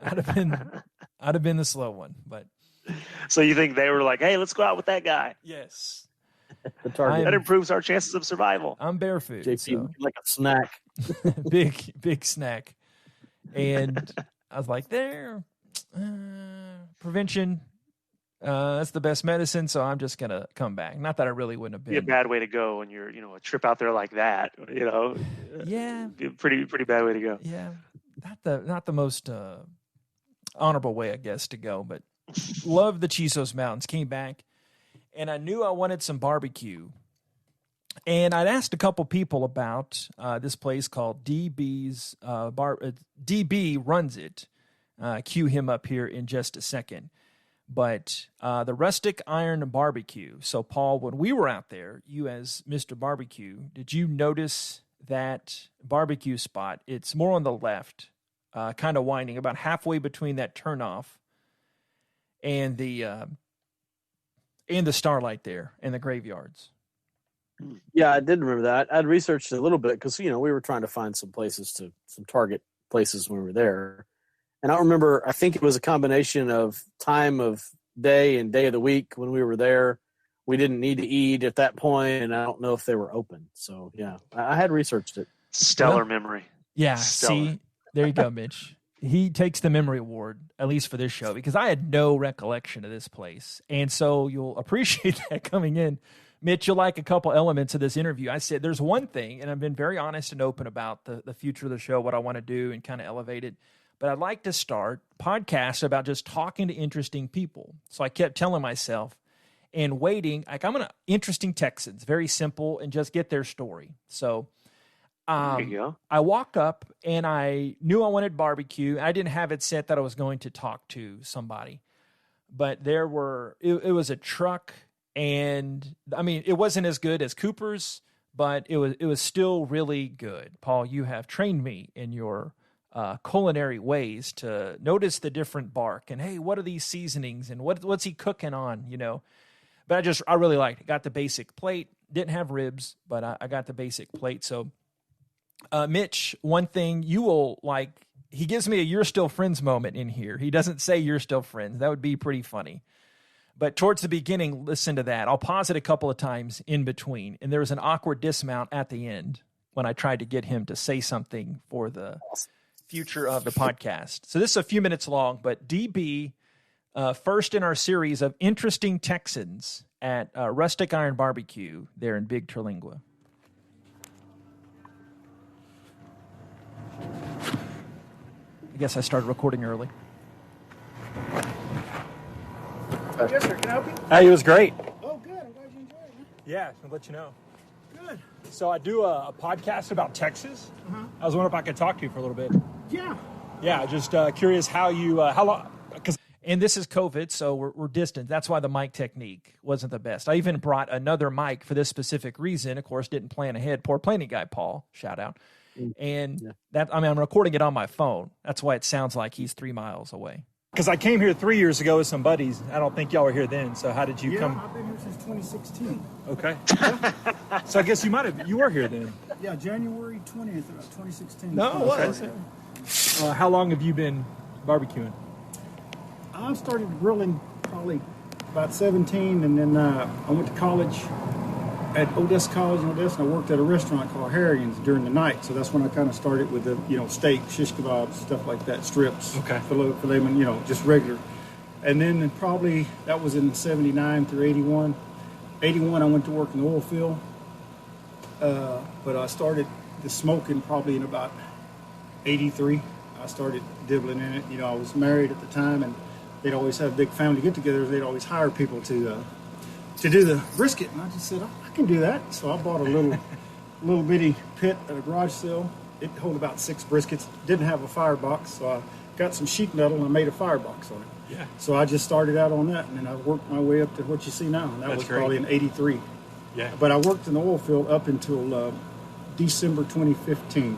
I'd have been the slow one. But so you think they were like, hey, let's go out with that guy? Yes. The target. That improves our chances of survival. I'm barefoot. JP, so. like a snack. big snack. And I was like, prevention, that's the best medicine. So I'm just going to come back. Not that I really wouldn't have been. Be a bad way to go when you're, a trip out there like that, Yeah. Be a pretty bad way to go. Yeah. Not the most honorable way, I guess, to go. But loved the Chisos Mountains. Came back, and I knew I wanted some barbecue. And I'd asked a couple people about this place called DB's DB runs it. Cue him up here in just a second. But the Rustic Iron Barbecue. So, Paul, when we were out there, you as Mr. Barbecue, did you notice that barbecue spot? It's more on the left, kind of winding, about halfway between that turnoff and the Starlight there and the graveyards. Yeah, I did remember that. I'd researched it a little bit because, we were trying to find some target places when we were there. And I think it was a combination of time of day and day of the week when we were there. We didn't need to eat at that point, and I don't know if they were open. So, yeah, I had researched it. Stellar memory. Yeah, Stellar. See, there you go, Mitch. He takes the memory award, at least for this show, because I had no recollection of this place. And so you'll appreciate that coming in. Mitch, you'll like a couple elements of this interview. I said there's one thing, and I've been very honest and open about the future of the show, what I want to do and kind of elevate it. But I'd like to start podcasts about just talking to interesting people. So I kept telling myself and waiting, like I'm going to interesting Texans, very simple, and just get their story. So There you go. I walked up and I knew I wanted barbecue. I didn't have it set that I was going to talk to somebody. But it was a truck, and I mean, it wasn't as good as Cooper's, but it was still really good. Paul, you have trained me in your culinary ways to notice the different bark and, hey, what are these seasonings and what's he cooking on, But I really liked it. Got the basic plate. Didn't have ribs, but I got the basic plate. So, Mitch, one thing you will like, he gives me a "you're still friends" moment in here. He doesn't say "you're still friends." That would be pretty funny. But towards the beginning, listen to that. I'll pause it a couple of times in between. And there was an awkward dismount at the end when I tried to get him to say something for the future of the podcast. So this is a few minutes long, but DB, first in our series of interesting Texans at Rustic Iron Barbecue there in Big Terlingua. I guess I started recording early. Yes, sir. Can I help you? Hey, it was great. Oh, good. I'm glad you enjoyed it. Huh? Yeah, I'll let you know. Good. So I do a podcast about Texas. Uh-huh. I was wondering if I could talk to you for a little bit. Yeah. Yeah, just curious how long, and this is COVID, so we're distant. That's why the mic technique wasn't the best. I even brought another mic for this specific reason. Of course, didn't plan ahead. Poor planning guy, Paul, shout out. And I'm recording it on my phone. That's why it sounds like he's 3 miles away. Because I came here 3 years ago with some buddies. I don't think y'all were here then. So how did you come? I've been here since 2016. Okay. So I guess you were here then. Yeah, January 20th, 2016. No, it was. How long have you been barbecuing? I started grilling probably about 17, and then I went to college at Odessa College in Odessa, and I worked at a restaurant called Harrigan's during the night. So that's when I kind of started with the, steak, shish kebabs, stuff like that, strips, filet mignon, just regular. And then probably that was in 79 through 81. 81, I went to work in the oil field, but I started the smoking probably in about 83. I started dibbling in it. I was married at the time, and they'd always have big family get-togethers. They'd always hire people to do the brisket, and I just said, I can do that. So I bought a little bitty pit at a garage sale. It held about 6 briskets. Didn't have a firebox, so I got some sheet metal and I made a firebox on it. Yeah. So I just started out on that, and then I worked my way up to what you see now, and that was probably in 83. Yeah. But I worked in the oil field up until December 2015.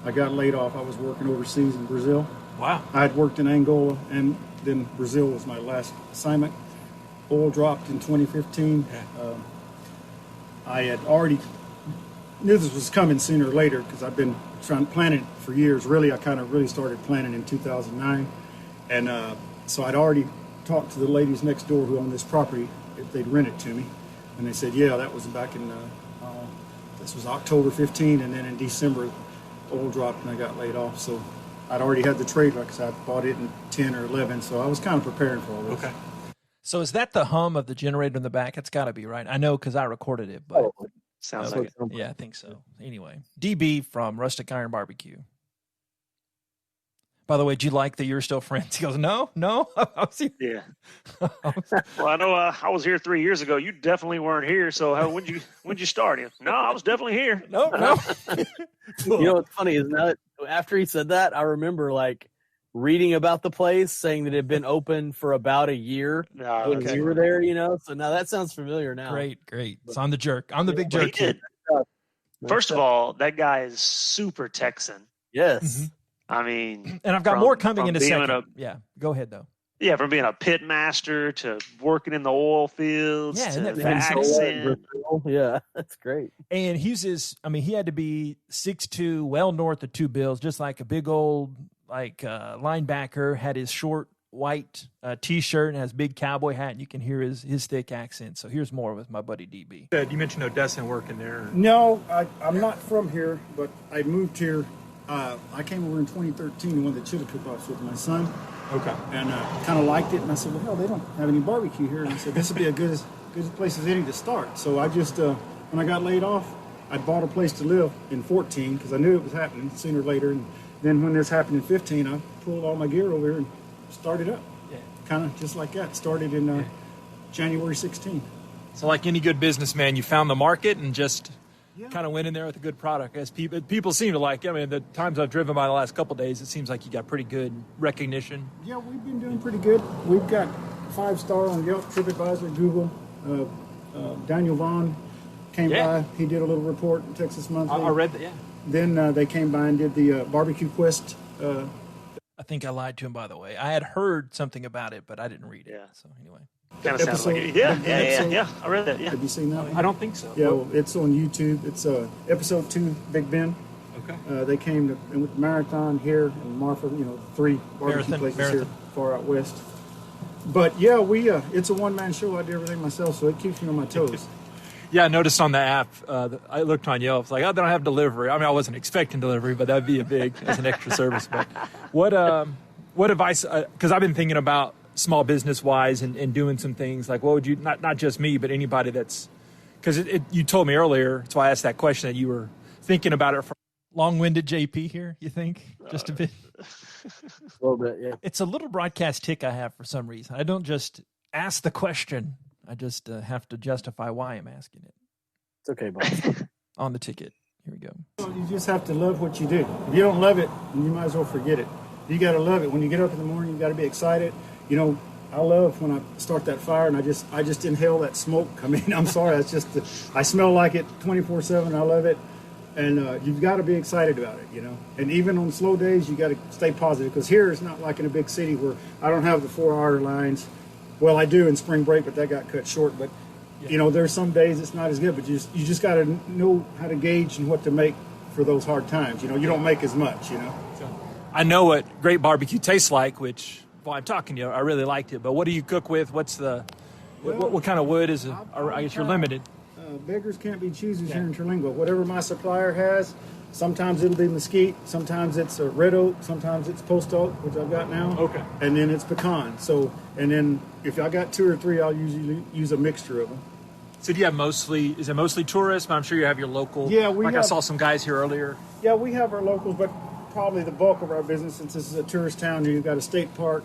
I got laid off. I was working overseas in Brazil. Wow. I had worked in Angola, and then Brazil was my last assignment. Oil dropped in 2015. Yeah. I had already knew this was coming sooner or later because I've been planning it for years. Really, I kind of really started planning in 2009. And so I'd already talked to the ladies next door who owned this property if they'd rent it to me. And they said, yeah, that was back in, this was October 15, and then in December, oil dropped and I got laid off. So I'd already had the trailer because I bought it in 10 or 11, so I was kind of preparing for all this. Okay. So is that the hum of the generator in the back? It's got to be, right? I know because I recorded it, but Sounds like it. Yeah, I think so. Anyway, DB from Rustic Iron Barbecue. By the way, do you like that you're still friends? He goes, no. I was here. Yeah. Well, I know I was here 3 years ago. You definitely weren't here. So when'd you start? No, I was definitely here. No. You know what's funny is now that after he said that, I remember like reading about the place, saying that it had been open for about a year when we were there. So now that sounds familiar now. Great. So I'm the jerk. I'm the big jerk. He did. First of all, that guy is super Texan. Yes. Mm-hmm. I mean, and I've got more coming in a second. Go ahead though. Yeah, from being a pit master to working in the oil fields to the accent. Yeah, that's great. And he had to be 6'2", well north of 2 bills, just like a big old linebacker. Had his short white T-shirt and has big cowboy hat, and you can hear his thick accent. So here's more with my buddy DB. You mentioned Odessa and working there. No, I'm not from here, but I moved here. I came over in 2013 and went to Chili Cook-Offs with my son. Okay. And kind of liked it. And I said, well, hell, they don't have any barbecue here. And I said, this would be a good place as any to start. So I just, when I got laid off, I bought a place to live in 14 because I knew it was happening sooner or later. And then when this happened in 15, I pulled all my gear over here and started up. Yeah. Kind of just like that. Started in January 16. So like any good businessman, you found the market and just kind of went in there with a good product. As people seem to like. I mean, the times I've driven by the last couple of days, it seems like you got pretty good recognition. Yeah, we've been doing pretty good. We've got 5-star on Yelp, TripAdvisor, Google. Daniel Vaughn came by. He did a little report in Texas Monthly. I read that, yeah. Then they came by and did the Barbecue Quest. I think I lied to him, by the way. I had heard something about it, but I didn't read it. Yeah. So anyway. Kind of sounds like it. Yeah. I read that. Yeah. Have you seen that one? I don't think so. Yeah, well, it's on YouTube. It's episode 2, Big Ben. Okay. They came with the Marathon here and Marfa, 3 barbecue places here far out west. But yeah, it's a one-man show. I do everything myself, so it keeps me on my toes. Yeah, I noticed on the app, I looked on Yelp, it's like, oh, they don't have delivery. I mean, I wasn't expecting delivery, but that'd be as an extra service. But what advice, because I've been thinking about small business-wise and doing some things, like what would you, not just me, but anybody that's, because you told me earlier, that's why I asked that question, that you were thinking about it for long-winded JP here, you think? Just a bit? A little bit, yeah. It's a little broadcast tick I have for some reason. I don't just ask the question. I just have to justify why I'm asking it. It's okay, boss. On the ticket. Here we go. You just have to love what you do. If you don't love it, you might as well forget it. You got to love it. When you get up in the morning, you got to be excited. I love when I start that fire and I just inhale that smoke. I mean, I'm sorry. It's just, I smell like it 24/7. I love it. And you've got to be excited about it, And even on slow days, you got to stay positive. Because here it's not like in a big city where I don't have the 4-hour lines. Well, I do in spring break, but that got cut short. But, there's some days it's not as good. But you just got to know how to gauge and what to make for those hard times. You don't make as much, I know what great barbecue tastes like, which, while I'm talking to you, I really liked it. But what do you cook with? What's the, what kind of wood is it? I guess you're limited. Beggars can't be choosers here in Terlingua. Whatever my supplier has, sometimes it'll be mesquite, sometimes it's a red oak, sometimes it's post oak, which I've got now. Okay. And then it's pecan. So, and then if I got 2 or 3, I'll usually use a mixture of them. So do you have is it mostly tourists? But I'm sure you have your local. Yeah, I saw some guys here earlier. Yeah, we have our locals, but probably the bulk of our business, since this is a tourist town, you've got a state park,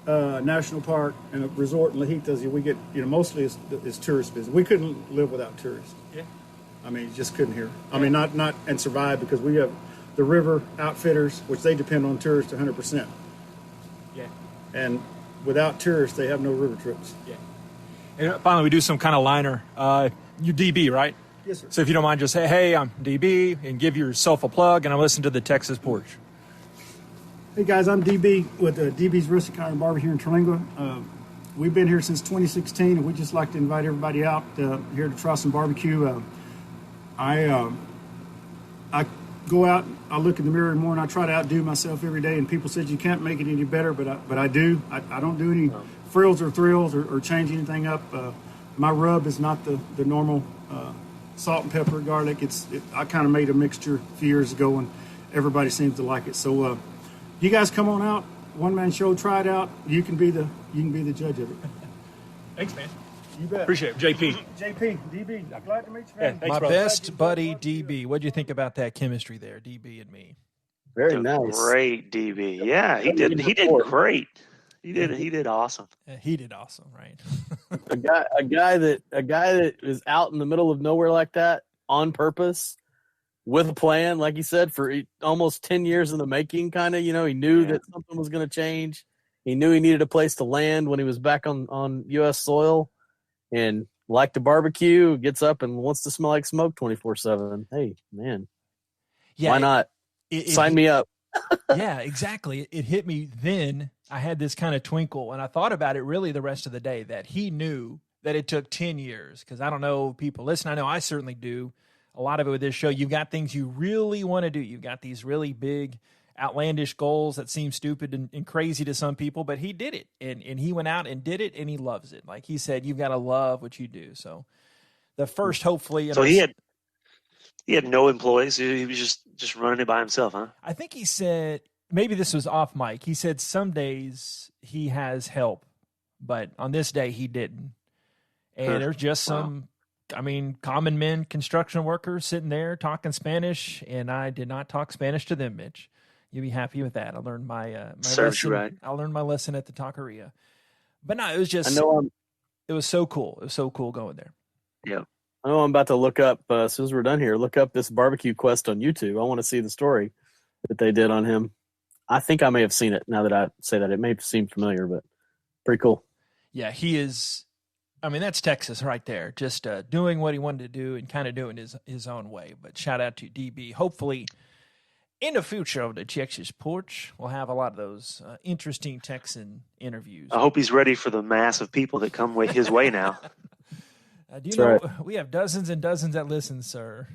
national park, and a resort in Lajitas. We get, mostly is tourist business. We couldn't live without tourists. Yeah. I mean, you just couldn't here. I mean, not and survive, because we have the river outfitters, which they depend on tourists 100%. Yeah. And without tourists, they have no river trips. Yeah. And finally, we do some kind of liner. You're DB, right? Yes, sir. So if you don't mind, just say, hey, I'm DB, and give yourself a plug, and I'm listening to the Texas Porch. Hey, guys, I'm DB with DB's Rustic Iron Barbecue here in Terlingua. We've been here since 2016, and we just like to invite everybody out here to try some barbecue. I go out, I look in the mirror in the morning, I try to outdo myself every day, and people said you can't make it any better, but I do. I don't do any frills or thrills or change anything up. My rub is not the normal salt and pepper, garlic. I kind of made a mixture a few years ago, and everybody seems to like it. So you guys come on out, one-man show, try it out. You can be the judge of it. Thanks, man. You bet. Appreciate it. JP. JP, DB, glad to meet you, man. Yeah, thanks, My brother. best buddy, DB. What'd you think about that chemistry there, DB and me? Very The nice. Great DB. Yeah, he did great. He did awesome. He did awesome, right? A guy that is out in the middle of nowhere like that on purpose with a plan, like you said, for almost 10 years in the making, kind of, he knew that something was going to change. He knew he needed a place to land when he was back on U.S. soil, and liked to barbecue, gets up and wants to smell like smoke 24/7. Hey, man, why not? Sign me up. Yeah, exactly. It hit me then. I had this kind of twinkle, and I thought about it really the rest of the day, that he knew that it took 10 years. Because I don't know, people listen, I know I certainly do. A lot of it with this show, you've got things you really want to do. You've got these really big, outlandish goals that seem stupid and crazy to some people, but he did it. And he went out and did it, and he loves it. Like he said, you've got to love what you do. So the first, hopefully. So he had no employees. He was just running it by himself, huh? I think he said, maybe this was off mic, he said some days he has help, but on this day he didn't. And there's just some, common men, construction workers sitting there talking Spanish, and I did not talk Spanish to them, Mitch. You'll be happy with that. I learned my lesson. Right. I learned my lesson at the taqueria. But no, it was just, it was so cool. It was so cool going there. Yeah. I know I'm about to look up, as soon as we're done here, look up this barbecue quest on YouTube. I want to see the story that they did on him. I think I may have seen it now that I say that. It may seem familiar, but pretty cool. Yeah, he is. That's Texas right there. Just doing what he wanted to do and kind of doing his own way. But shout out to DB. Hopefully, in the future of the Texas Porch, we'll have a lot of those interesting Texan interviews. I hope he's ready for the mass of people that come his way now. Do you know we have dozens and dozens that listen, sir,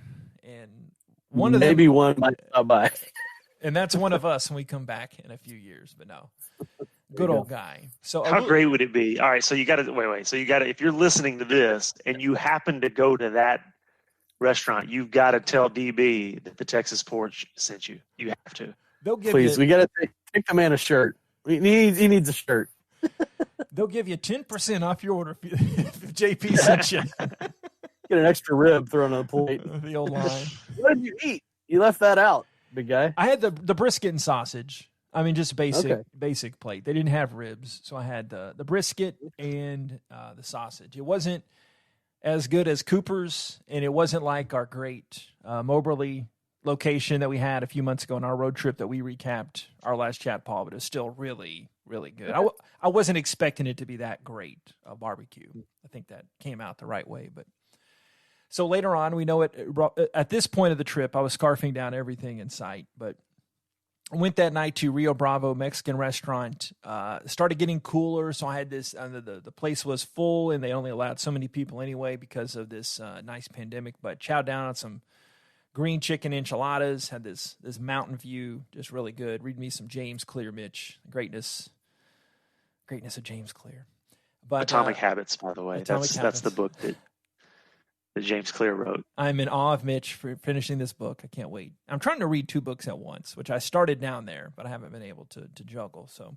and one of maybe them, one might stop by, and that's one of us when we come back in a few years. But no, good old guy. So how great would it be? All right, so you got to wait. So you got to, if you're listening to this and you happen to go to that restaurant, you've got to tell DB that the Texas Porch sent you. You have to. Please, we got to take the man a shirt. He needs a shirt. They'll give you 10% off your order if JP sent you. Get an extra rib thrown on the plate. The old line. What did you eat? You left that out, big guy. I had the brisket and sausage. Just basic plate. They didn't have ribs, so I had the brisket and the sausage. It wasn't as good as Cooper's, and it wasn't like our great Moberly location that we had a few months ago on our road trip that we recapped our last chat, Paul, but it was still really, really good. I wasn't expecting it to be that great barbecue. I think that came out the right way. But so later on, we know at this point of the trip, I was scarfing down everything in sight, but I went that night to Rio Bravo Mexican restaurant. Started getting cooler, so I had this. The place was full, and they only allowed so many people anyway because of this nice pandemic. But chowed down on some green chicken enchiladas. Had this mountain view, just really good. Read me some James Clear, Mitch. Greatness of James Clear. But Atomic Habits, by the way. That's the book that James Clear wrote. I'm in awe of Mitch for finishing this book. I can't wait. I'm trying to read 2 books at once, which I started down there, but I haven't been able to juggle. So,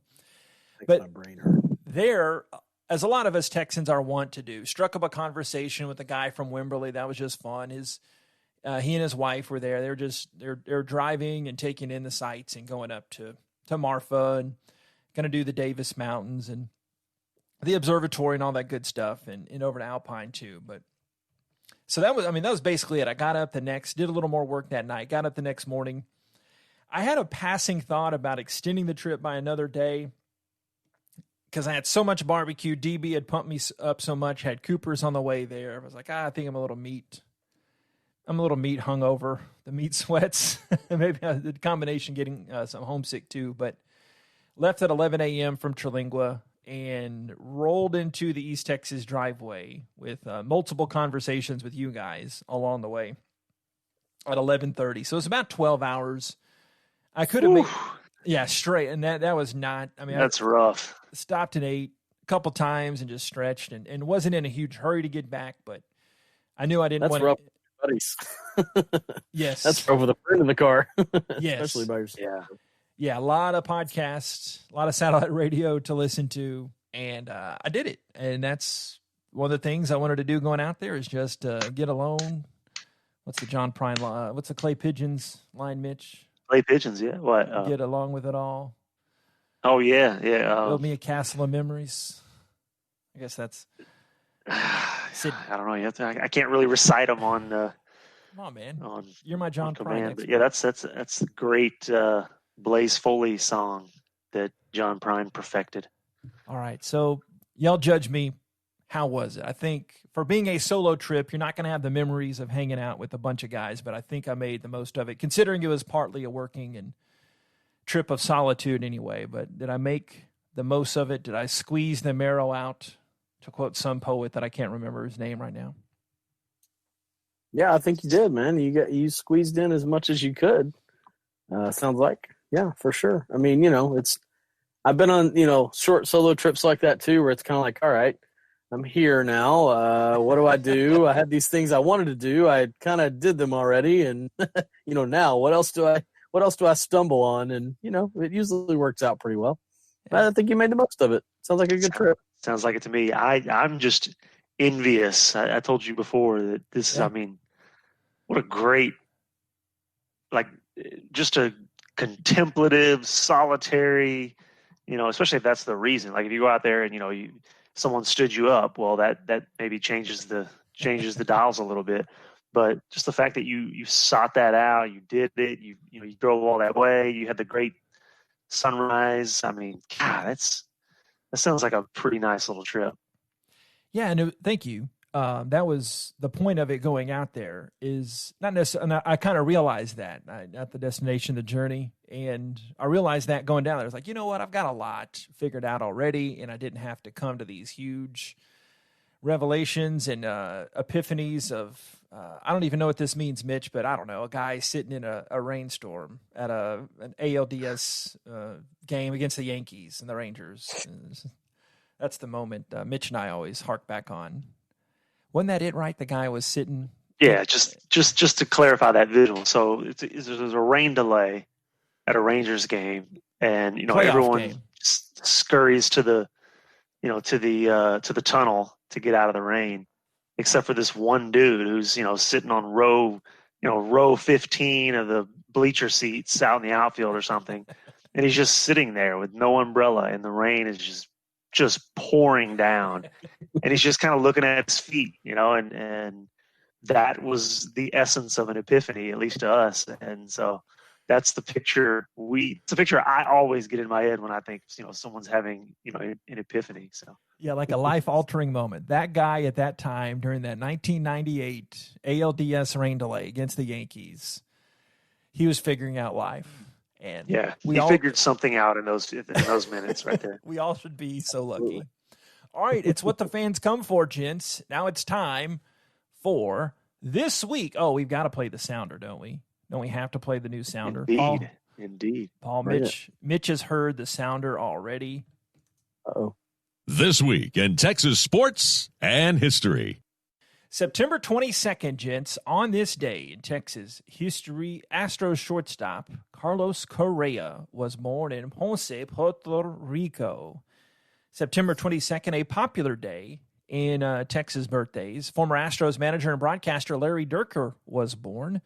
but my brain hurt. There, as a lot of us Texans are wont to do, struck up a conversation with a guy from Wimberley. That was just fun. He and his wife were there. They're driving and taking in the sights and going up to Marfa and going to do the Davis Mountains and the observatory and all that good stuff, and over to Alpine too. But so that was basically it. I got up did a little more work that night, got up the next morning. I had a passing thought about extending the trip by another day because I had so much barbecue. DB had pumped me up so much, had Cooper's on the way there. I was like, I think I'm a little meat hungover, the meat sweats, maybe the combination getting some homesick too, but left at 11 a.m. from Terlingua and rolled into the East Texas driveway with multiple conversations with you guys along the way at 11:30. So it was about 12 hours. I could have made, straight. And that was not, that's rough. Stopped and ate a couple times and just stretched and wasn't in a huge hurry to get back, but I knew I didn't want to. Buddies. Yes. That's rough with a friend in the car. Yes. Especially by yourself. Yeah, a lot of podcasts, a lot of satellite radio to listen to, and I did it. And that's one of the things I wanted to do going out there is just get alone. What's the John Prine line? What's the Clay Pigeons line, Mitch? Lay pigeons, yeah. What? Get along with it all. Oh yeah. Build me a castle of memories. I guess that's. I don't know. You have to, I can't really recite them on. Come on, man. You're my John Prine command. expert. But yeah, that's a great Blaze Foley song that John Prine perfected. All right, so y'all judge me. How was it? I think for being a solo trip, you're not going to have the memories of hanging out with a bunch of guys, but I think I made the most of it, considering it was partly a working and trip of solitude anyway. But did I make the most of it? Did I squeeze the marrow out, to quote some poet that I can't remember his name right now? Yeah, I think you did, man. You squeezed in as much as you could. Sounds like, yeah, for sure. I mean, I've been on, short solo trips like that too, where it's kind of like, all right, I'm here now. What do I do? I had these things I wanted to do. I kind of did them already. And, now what else do I stumble on? And, it usually works out pretty well. But I think you made the most of it. Sounds like a good trip. Sounds like it to me. I'm just envious. I told you before that this, Yeah. I mean, what a great, just a contemplative, solitary, especially if that's the reason. Like if you go out there and, someone stood you up, well, that maybe changes the dials a little bit. But just the fact that you sought that out, you did it, you drove all that way, you had the great sunrise. I mean, God, that sounds like a pretty nice little trip. Yeah, and thank you. That was the point of it going out there is not necessarily, and I kind of realized that at the destination, the journey, and I realized that going down there, I was like, you know what, I've got a lot figured out already, and I didn't have to come to these huge revelations and epiphanies of, I don't even know what this means, Mitch, but I don't know, a guy sitting in a rainstorm at an ALDS game against the Yankees and the Rangers. That's the moment Mitch and I always hark back on. Wasn't that it, right? The guy was sitting. Yeah, just to clarify that visual. So there's a rain delay at a Rangers game, and Playoff everyone game. scurries to the to the tunnel to get out of the rain, except for this one dude who's sitting on row 15 of the bleacher seats out in the outfield or something, and he's just sitting there with no umbrella, and the rain is just pouring down, and he's just kind of looking at his feet, and that was the essence of an epiphany, at least to us. And so that's the picture I always get in my head when I think, someone's having, an epiphany. So yeah, like a life altering moment. That guy at that time during that 1998 ALDS rain delay against the Yankees, he was figuring out life. And yeah, he figured something out in those minutes right there. We all should be so lucky. All right, it's what the fans come for, gents. Now it's time for this week. Oh, we've got to play the sounder, don't we? Don't we have to play the new sounder? Indeed. Paul, Mitch has heard the sounder already. Uh-oh. This week in Texas sports and history. September 22nd, gents, on this day in Texas history, Astros shortstop Carlos Correa was born in Ponce, Puerto Rico. September 22nd, a popular day in Texas birthdays. Former Astros manager and broadcaster Larry Dierker was born,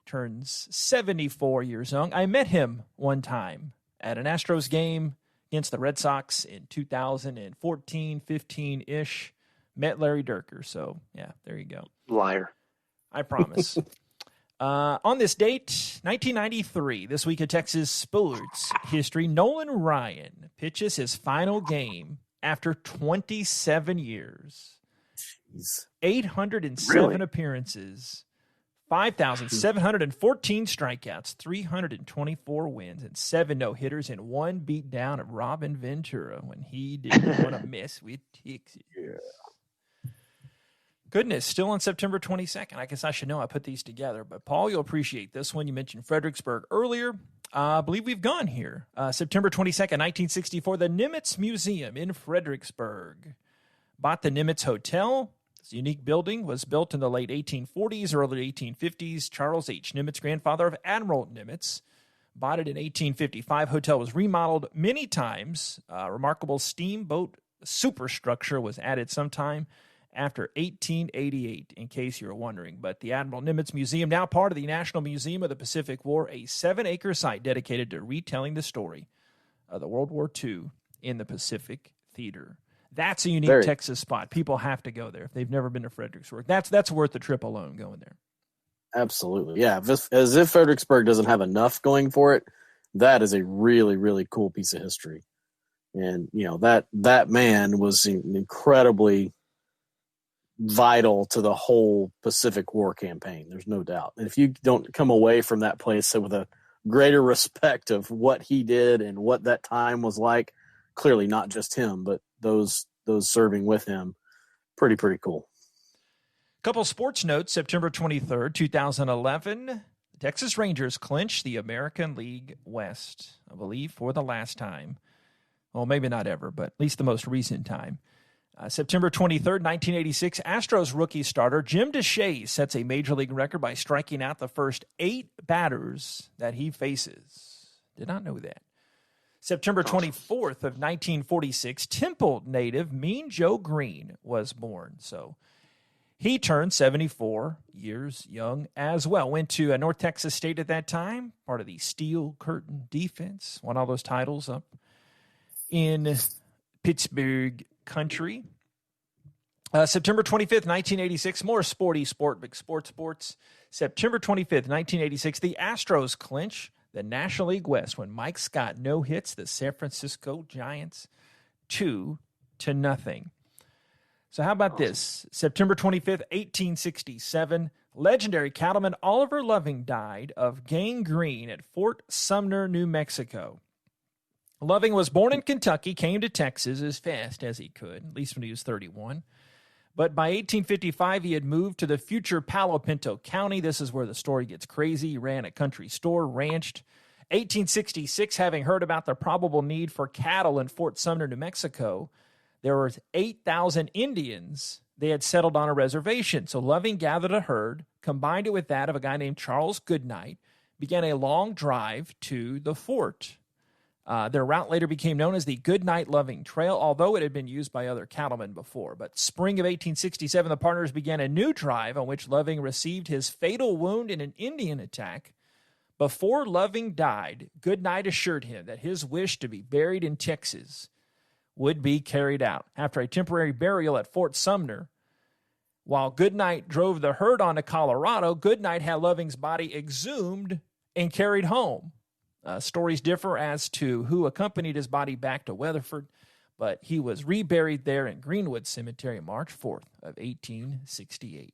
turns 74 years young. I met him one time at an Astros game against the Red Sox in 2014, 15-ish. Met Larry Dierker, so yeah, there you go. Liar. I promise. On this date, 1993, this week of Texas sports history, Nolan Ryan pitches his final game after 27 years. Jeez. 807 appearances, 5,714 strikeouts, 324 wins, and 7 no-hitters, and 1 beatdown of Robin Ventura when he didn't want to mess with Texas. Yeah. Goodness, still on September 22nd. I guess I should know I put these together. But, Paul, you'll appreciate this one. You mentioned Fredericksburg earlier. I believe we've gone here. September 22nd, 1964, the Nimitz Museum in Fredericksburg bought the Nimitz Hotel. This unique building was built in the late 1840s, early 1850s. Charles H. Nimitz, grandfather of Admiral Nimitz, bought it in 1855. Hotel was remodeled many times. Remarkable steamboat superstructure was added sometime after 1888, in case you were wondering. But the Admiral Nimitz Museum, now part of the National Museum of the Pacific War, a 7-acre site dedicated to retelling the story of the World War II in the Pacific Theater. That's a unique Texas spot. People have to go there if they've never been to Fredericksburg. That's worth the trip alone, going there. Absolutely. Yeah. As if Fredericksburg doesn't have enough going for it, that is a really, really cool piece of history. And, that man was incredibly vital to the whole Pacific War campaign. There's no doubt. And if you don't come away from that place with a greater respect of what he did and what that time was like, clearly not just him, but those serving with him, pretty cool. Couple sports notes. September 23rd, 2011, the Texas Rangers clinched the American League West, I believe, for the last time. Well, maybe not ever, but at least the most recent time. September 23rd, 1986, Astros rookie starter Jim Deshaies sets a major league record by striking out the first 8 batters that he faces. Did not know that. September 24th of 1946, Temple native Mean Joe Green was born. So he turned 74 years young as well. Went to North Texas State at that time, part of the Steel Curtain defense. Won all those titles up in Pittsburgh country. September 25th, 1986, more big sports. September 25th, 1986, the Astros clinch the National League West when Mike Scott no-hits the San Francisco Giants 2-0. So how about this? September 25th, 1867, legendary cattleman Oliver Loving died of gangrene at Fort Sumner, New Mexico. Loving was born in Kentucky, came to Texas as fast as he could, at least when he was 31. But by 1855, he had moved to the future Palo Pinto County. This is where the story gets crazy. He ran a country store, ranched. 1866, having heard about the probable need for cattle in Fort Sumner, New Mexico, there were 8,000 Indians. They had settled on a reservation. So Loving gathered a herd, combined it with that of a guy named Charles Goodnight, began a long drive to the fort. Their route later became known as the Goodnight-Loving Trail, although it had been used by other cattlemen before. But spring of 1867, the partners began a new drive on which Loving received his fatal wound in an Indian attack. Before Loving died, Goodnight assured him that his wish to be buried in Texas would be carried out. After a temporary burial at Fort Sumner, while Goodnight drove the herd on to Colorado, Goodnight had Loving's body exhumed and carried home. Stories differ as to who accompanied his body back to Weatherford, but he was reburied there in Greenwood Cemetery March 4th of 1868.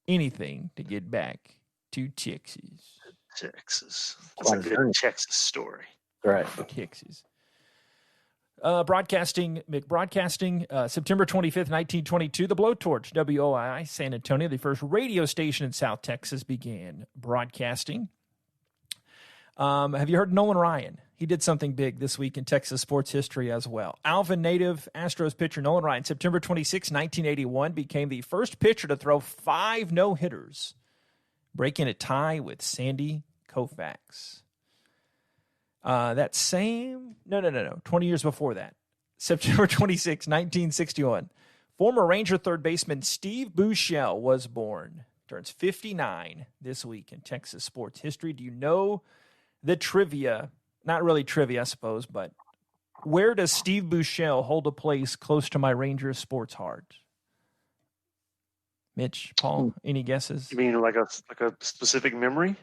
Anything to get back to Texas. Texas. That's a good Texas story. Right. Texas. Broadcasting, September 25th, 1922, the Blowtorch, WOI, San Antonio, the first radio station in South Texas, began broadcasting. Have you heard Nolan Ryan? He did something big this week in Texas sports history as well. Alvin native Astros pitcher Nolan Ryan, September 26, 1981, became the first pitcher to throw 5 no-hitters, breaking a tie with Sandy Koufax. 20 years before that, September 26, 1961, former Ranger third baseman Steve Buechele was born. Turns 59 this week in Texas sports history. Do you know the trivia? Not really trivia, I suppose, but where does Steve Buechele hold a place close to my Rangers sports heart? Mitch, Paul, any guesses? You mean like a specific memory?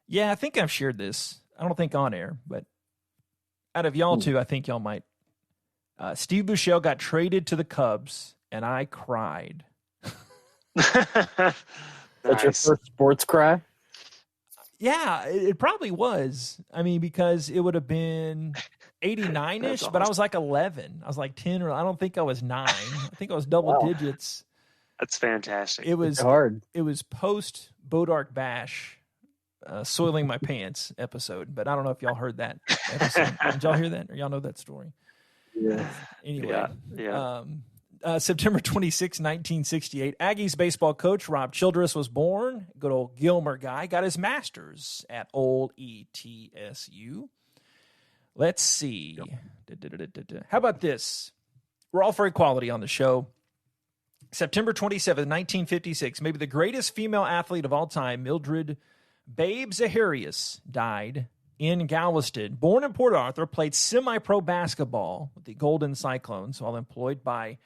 Yeah, I think I've shared this. I don't think on air, but out of y'all two, I think y'all might. Steve Buechele got traded to the Cubs, and I cried. That's your first sports cry? Yeah, it probably was. I mean, because it would have been 89-ish, but I was like 11. I was like 10, or I don't think I was 9. I think I was double digits. That's fantastic. It was hard. It was post Bodark Bash, soiling my pants episode, but I don't know if y'all heard that episode. Did y'all hear that, or y'all know that story? Yeah. Anyway, yeah. September 26, 1968, Aggies baseball coach Rob Childress was born. Good old Gilmer guy. Got his master's at old ETSU. Let's see. How about this? We're all for equality on the show. September 27th, 1956, maybe the greatest female athlete of all time, Mildred Babe Zaharias, died in Galveston. Born in Port Arthur, played semi-pro basketball with the Golden Cyclones while employed by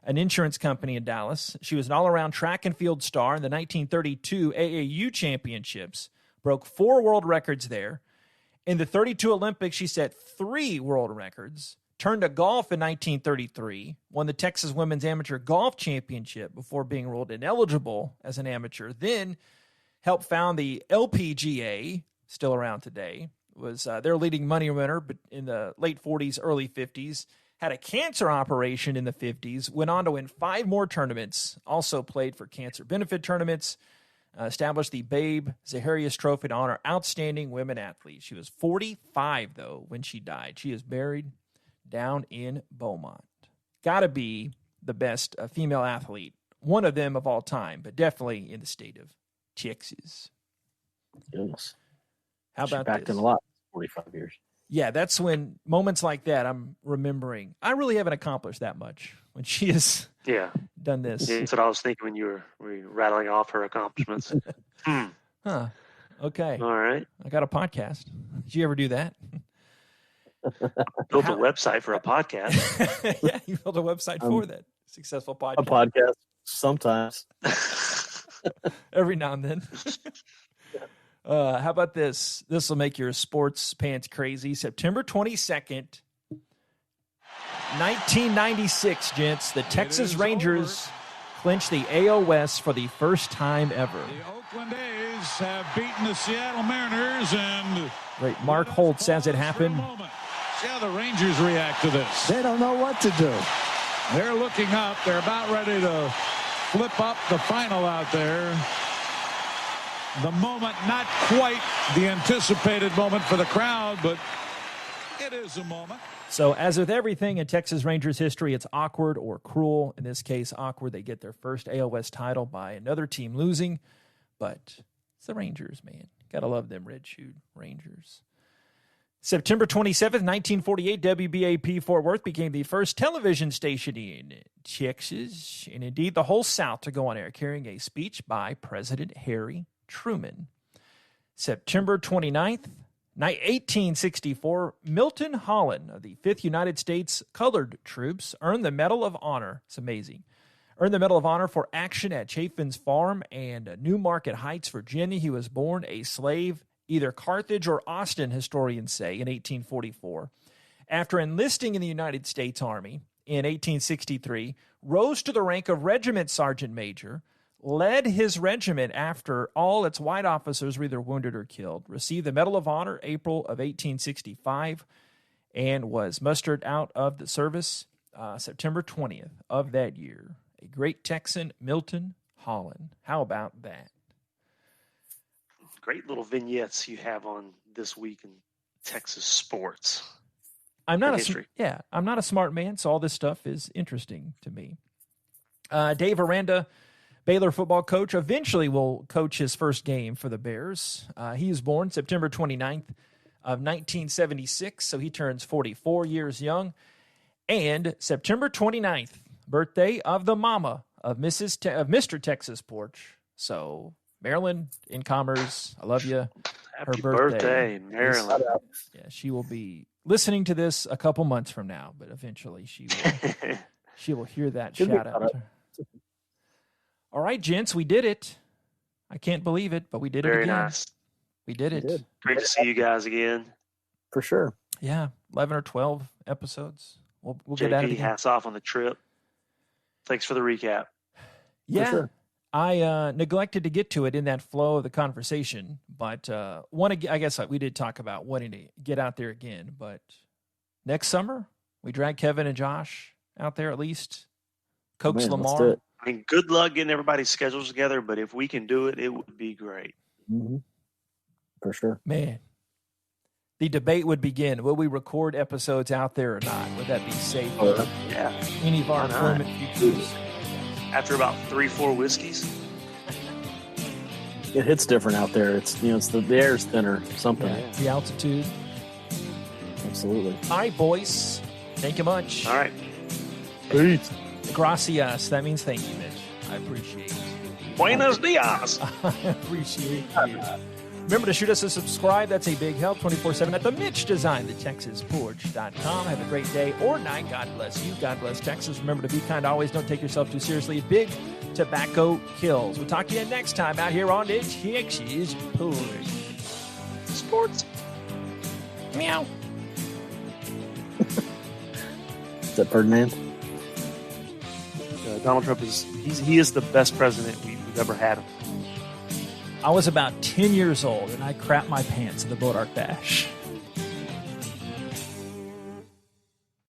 an insurance company in Dallas. She was an all-around track and field star in the 1932 AAU championships, broke 4 world records there. In the 32 Olympics, she set 3 world records. Turned to golf in 1933, won the Texas Women's Amateur Golf Championship before being ruled ineligible as an amateur. Then helped found the LPGA, still around today. Was their leading money winner but in the late 40s, early 50s. Had a cancer operation in the 50s. Went on to win 5 more tournaments. Also played for cancer benefit tournaments. Established the Babe Zaharias Trophy to honor outstanding women athletes. She was 45, though, when she died. She is buried down in Beaumont. Got to be the best female athlete, one of them of all time, but definitely in the state of Texas. Goodness. How about backed this? in a lot, 45 years. Yeah, that's when moments like that I'm remembering. I really haven't accomplished that much when she has done this. Yeah, that's what I was thinking when you were rattling off her accomplishments. Huh. Okay. All right. I got a podcast. Did you ever do that? Built a website for a podcast. Yeah, you built a website for that. Successful podcast. A podcast, sometimes. Every now and then. How about this? This will make your sports pants crazy. September 22nd, 1996, gents. The Texas Rangers clinched the AL West for the first time ever. The Oakland A's have beaten the Seattle Mariners, and Right, Mark Holt says it happened. See how the Rangers react to this. They don't know what to do. They're looking up. They're about ready to flip up the final out there. The moment, not quite the anticipated moment for the crowd, but it is a moment. So as with everything in Texas Rangers history, it's awkward or cruel. In this case, awkward. They get their first AL West title by another team losing, but it's the Rangers, man. Gotta love them red-shoed Rangers. September 27th, 1948, WBAP Fort Worth became the first television station in Texas, and indeed the whole South, to go on air, carrying a speech by President Harry Truman. September 29th, 1864, Milton Holland of the 5th United States Colored Troops earned the Medal of Honor. It's amazing. Earned the Medal of Honor for action at Chaffin's Farm and New Market Heights, Virginia. He was born a slave, either Carthage or Austin, historians say, in 1844. After enlisting in the United States Army in 1863, rose to the rank of regiment sergeant major, led his regiment after all its white officers were either wounded or killed, received the Medal of Honor April of 1865, and was mustered out of the service September 20th of that year. A great Texan, Milton Holland. How about that? Great little vignettes you have on this week in Texas sports. I'm not history. I'm not a smart man, so all this stuff is interesting to me. Dave Aranda, Baylor football coach, eventually will coach his first game for the Bears. He was born September 29th of 1976, so he turns 44 years young. And September 29th, birthday of the mama of Mr. Texas Porch. So Marilyn in Commerce, I love you. Happy birthday, Marilyn. Yeah, she will be listening to this a couple months from now, but eventually she will hear that shout out. All right, gents, we did it. I can't believe it, but we did it again. Very nice. We did it. Great to see you guys again. For sure. Yeah, 11 or 12 episodes. We'll get JP, out of here. hats off on the trip. Thanks for the recap. Yeah, sure. I neglected to get to it in that flow of the conversation, but I guess we did talk about wanting to get out there again. But next summer, we drag Kevin and Josh out there at least. Coax Man, let's do Lamar. it. I mean, good luck getting everybody's schedules together, but if we can do it, it would be great. Mm-hmm. For sure. Man, the debate would begin. Will we record episodes out there or not? Would that be safe? Yeah. Any of our Why not? employment futures? After about 3-4 whiskeys. It hits different out there. It's the air's thinner, something. Yeah, the altitude. Absolutely. All right, boys. Thank you much. All right. Peace. Gracias. That means thank you, Mitch. I appreciate it. Buenos dias. I appreciate you. Remember to shoot us a subscribe. That's a big help. 24/7 at the Mitch Design, TheTexasPorch.com. Have a great day or night. God bless you. God bless Texas. Remember to be kind always. Don't take yourself too seriously. Big tobacco kills. We'll talk to you next time out here on the Texas Porch. Sports. Meow. Is that Ferdinand? Donald Trump he is the best president we've ever had. I was about 10 years old, and I crapped my pants in the Boat Ark Bash.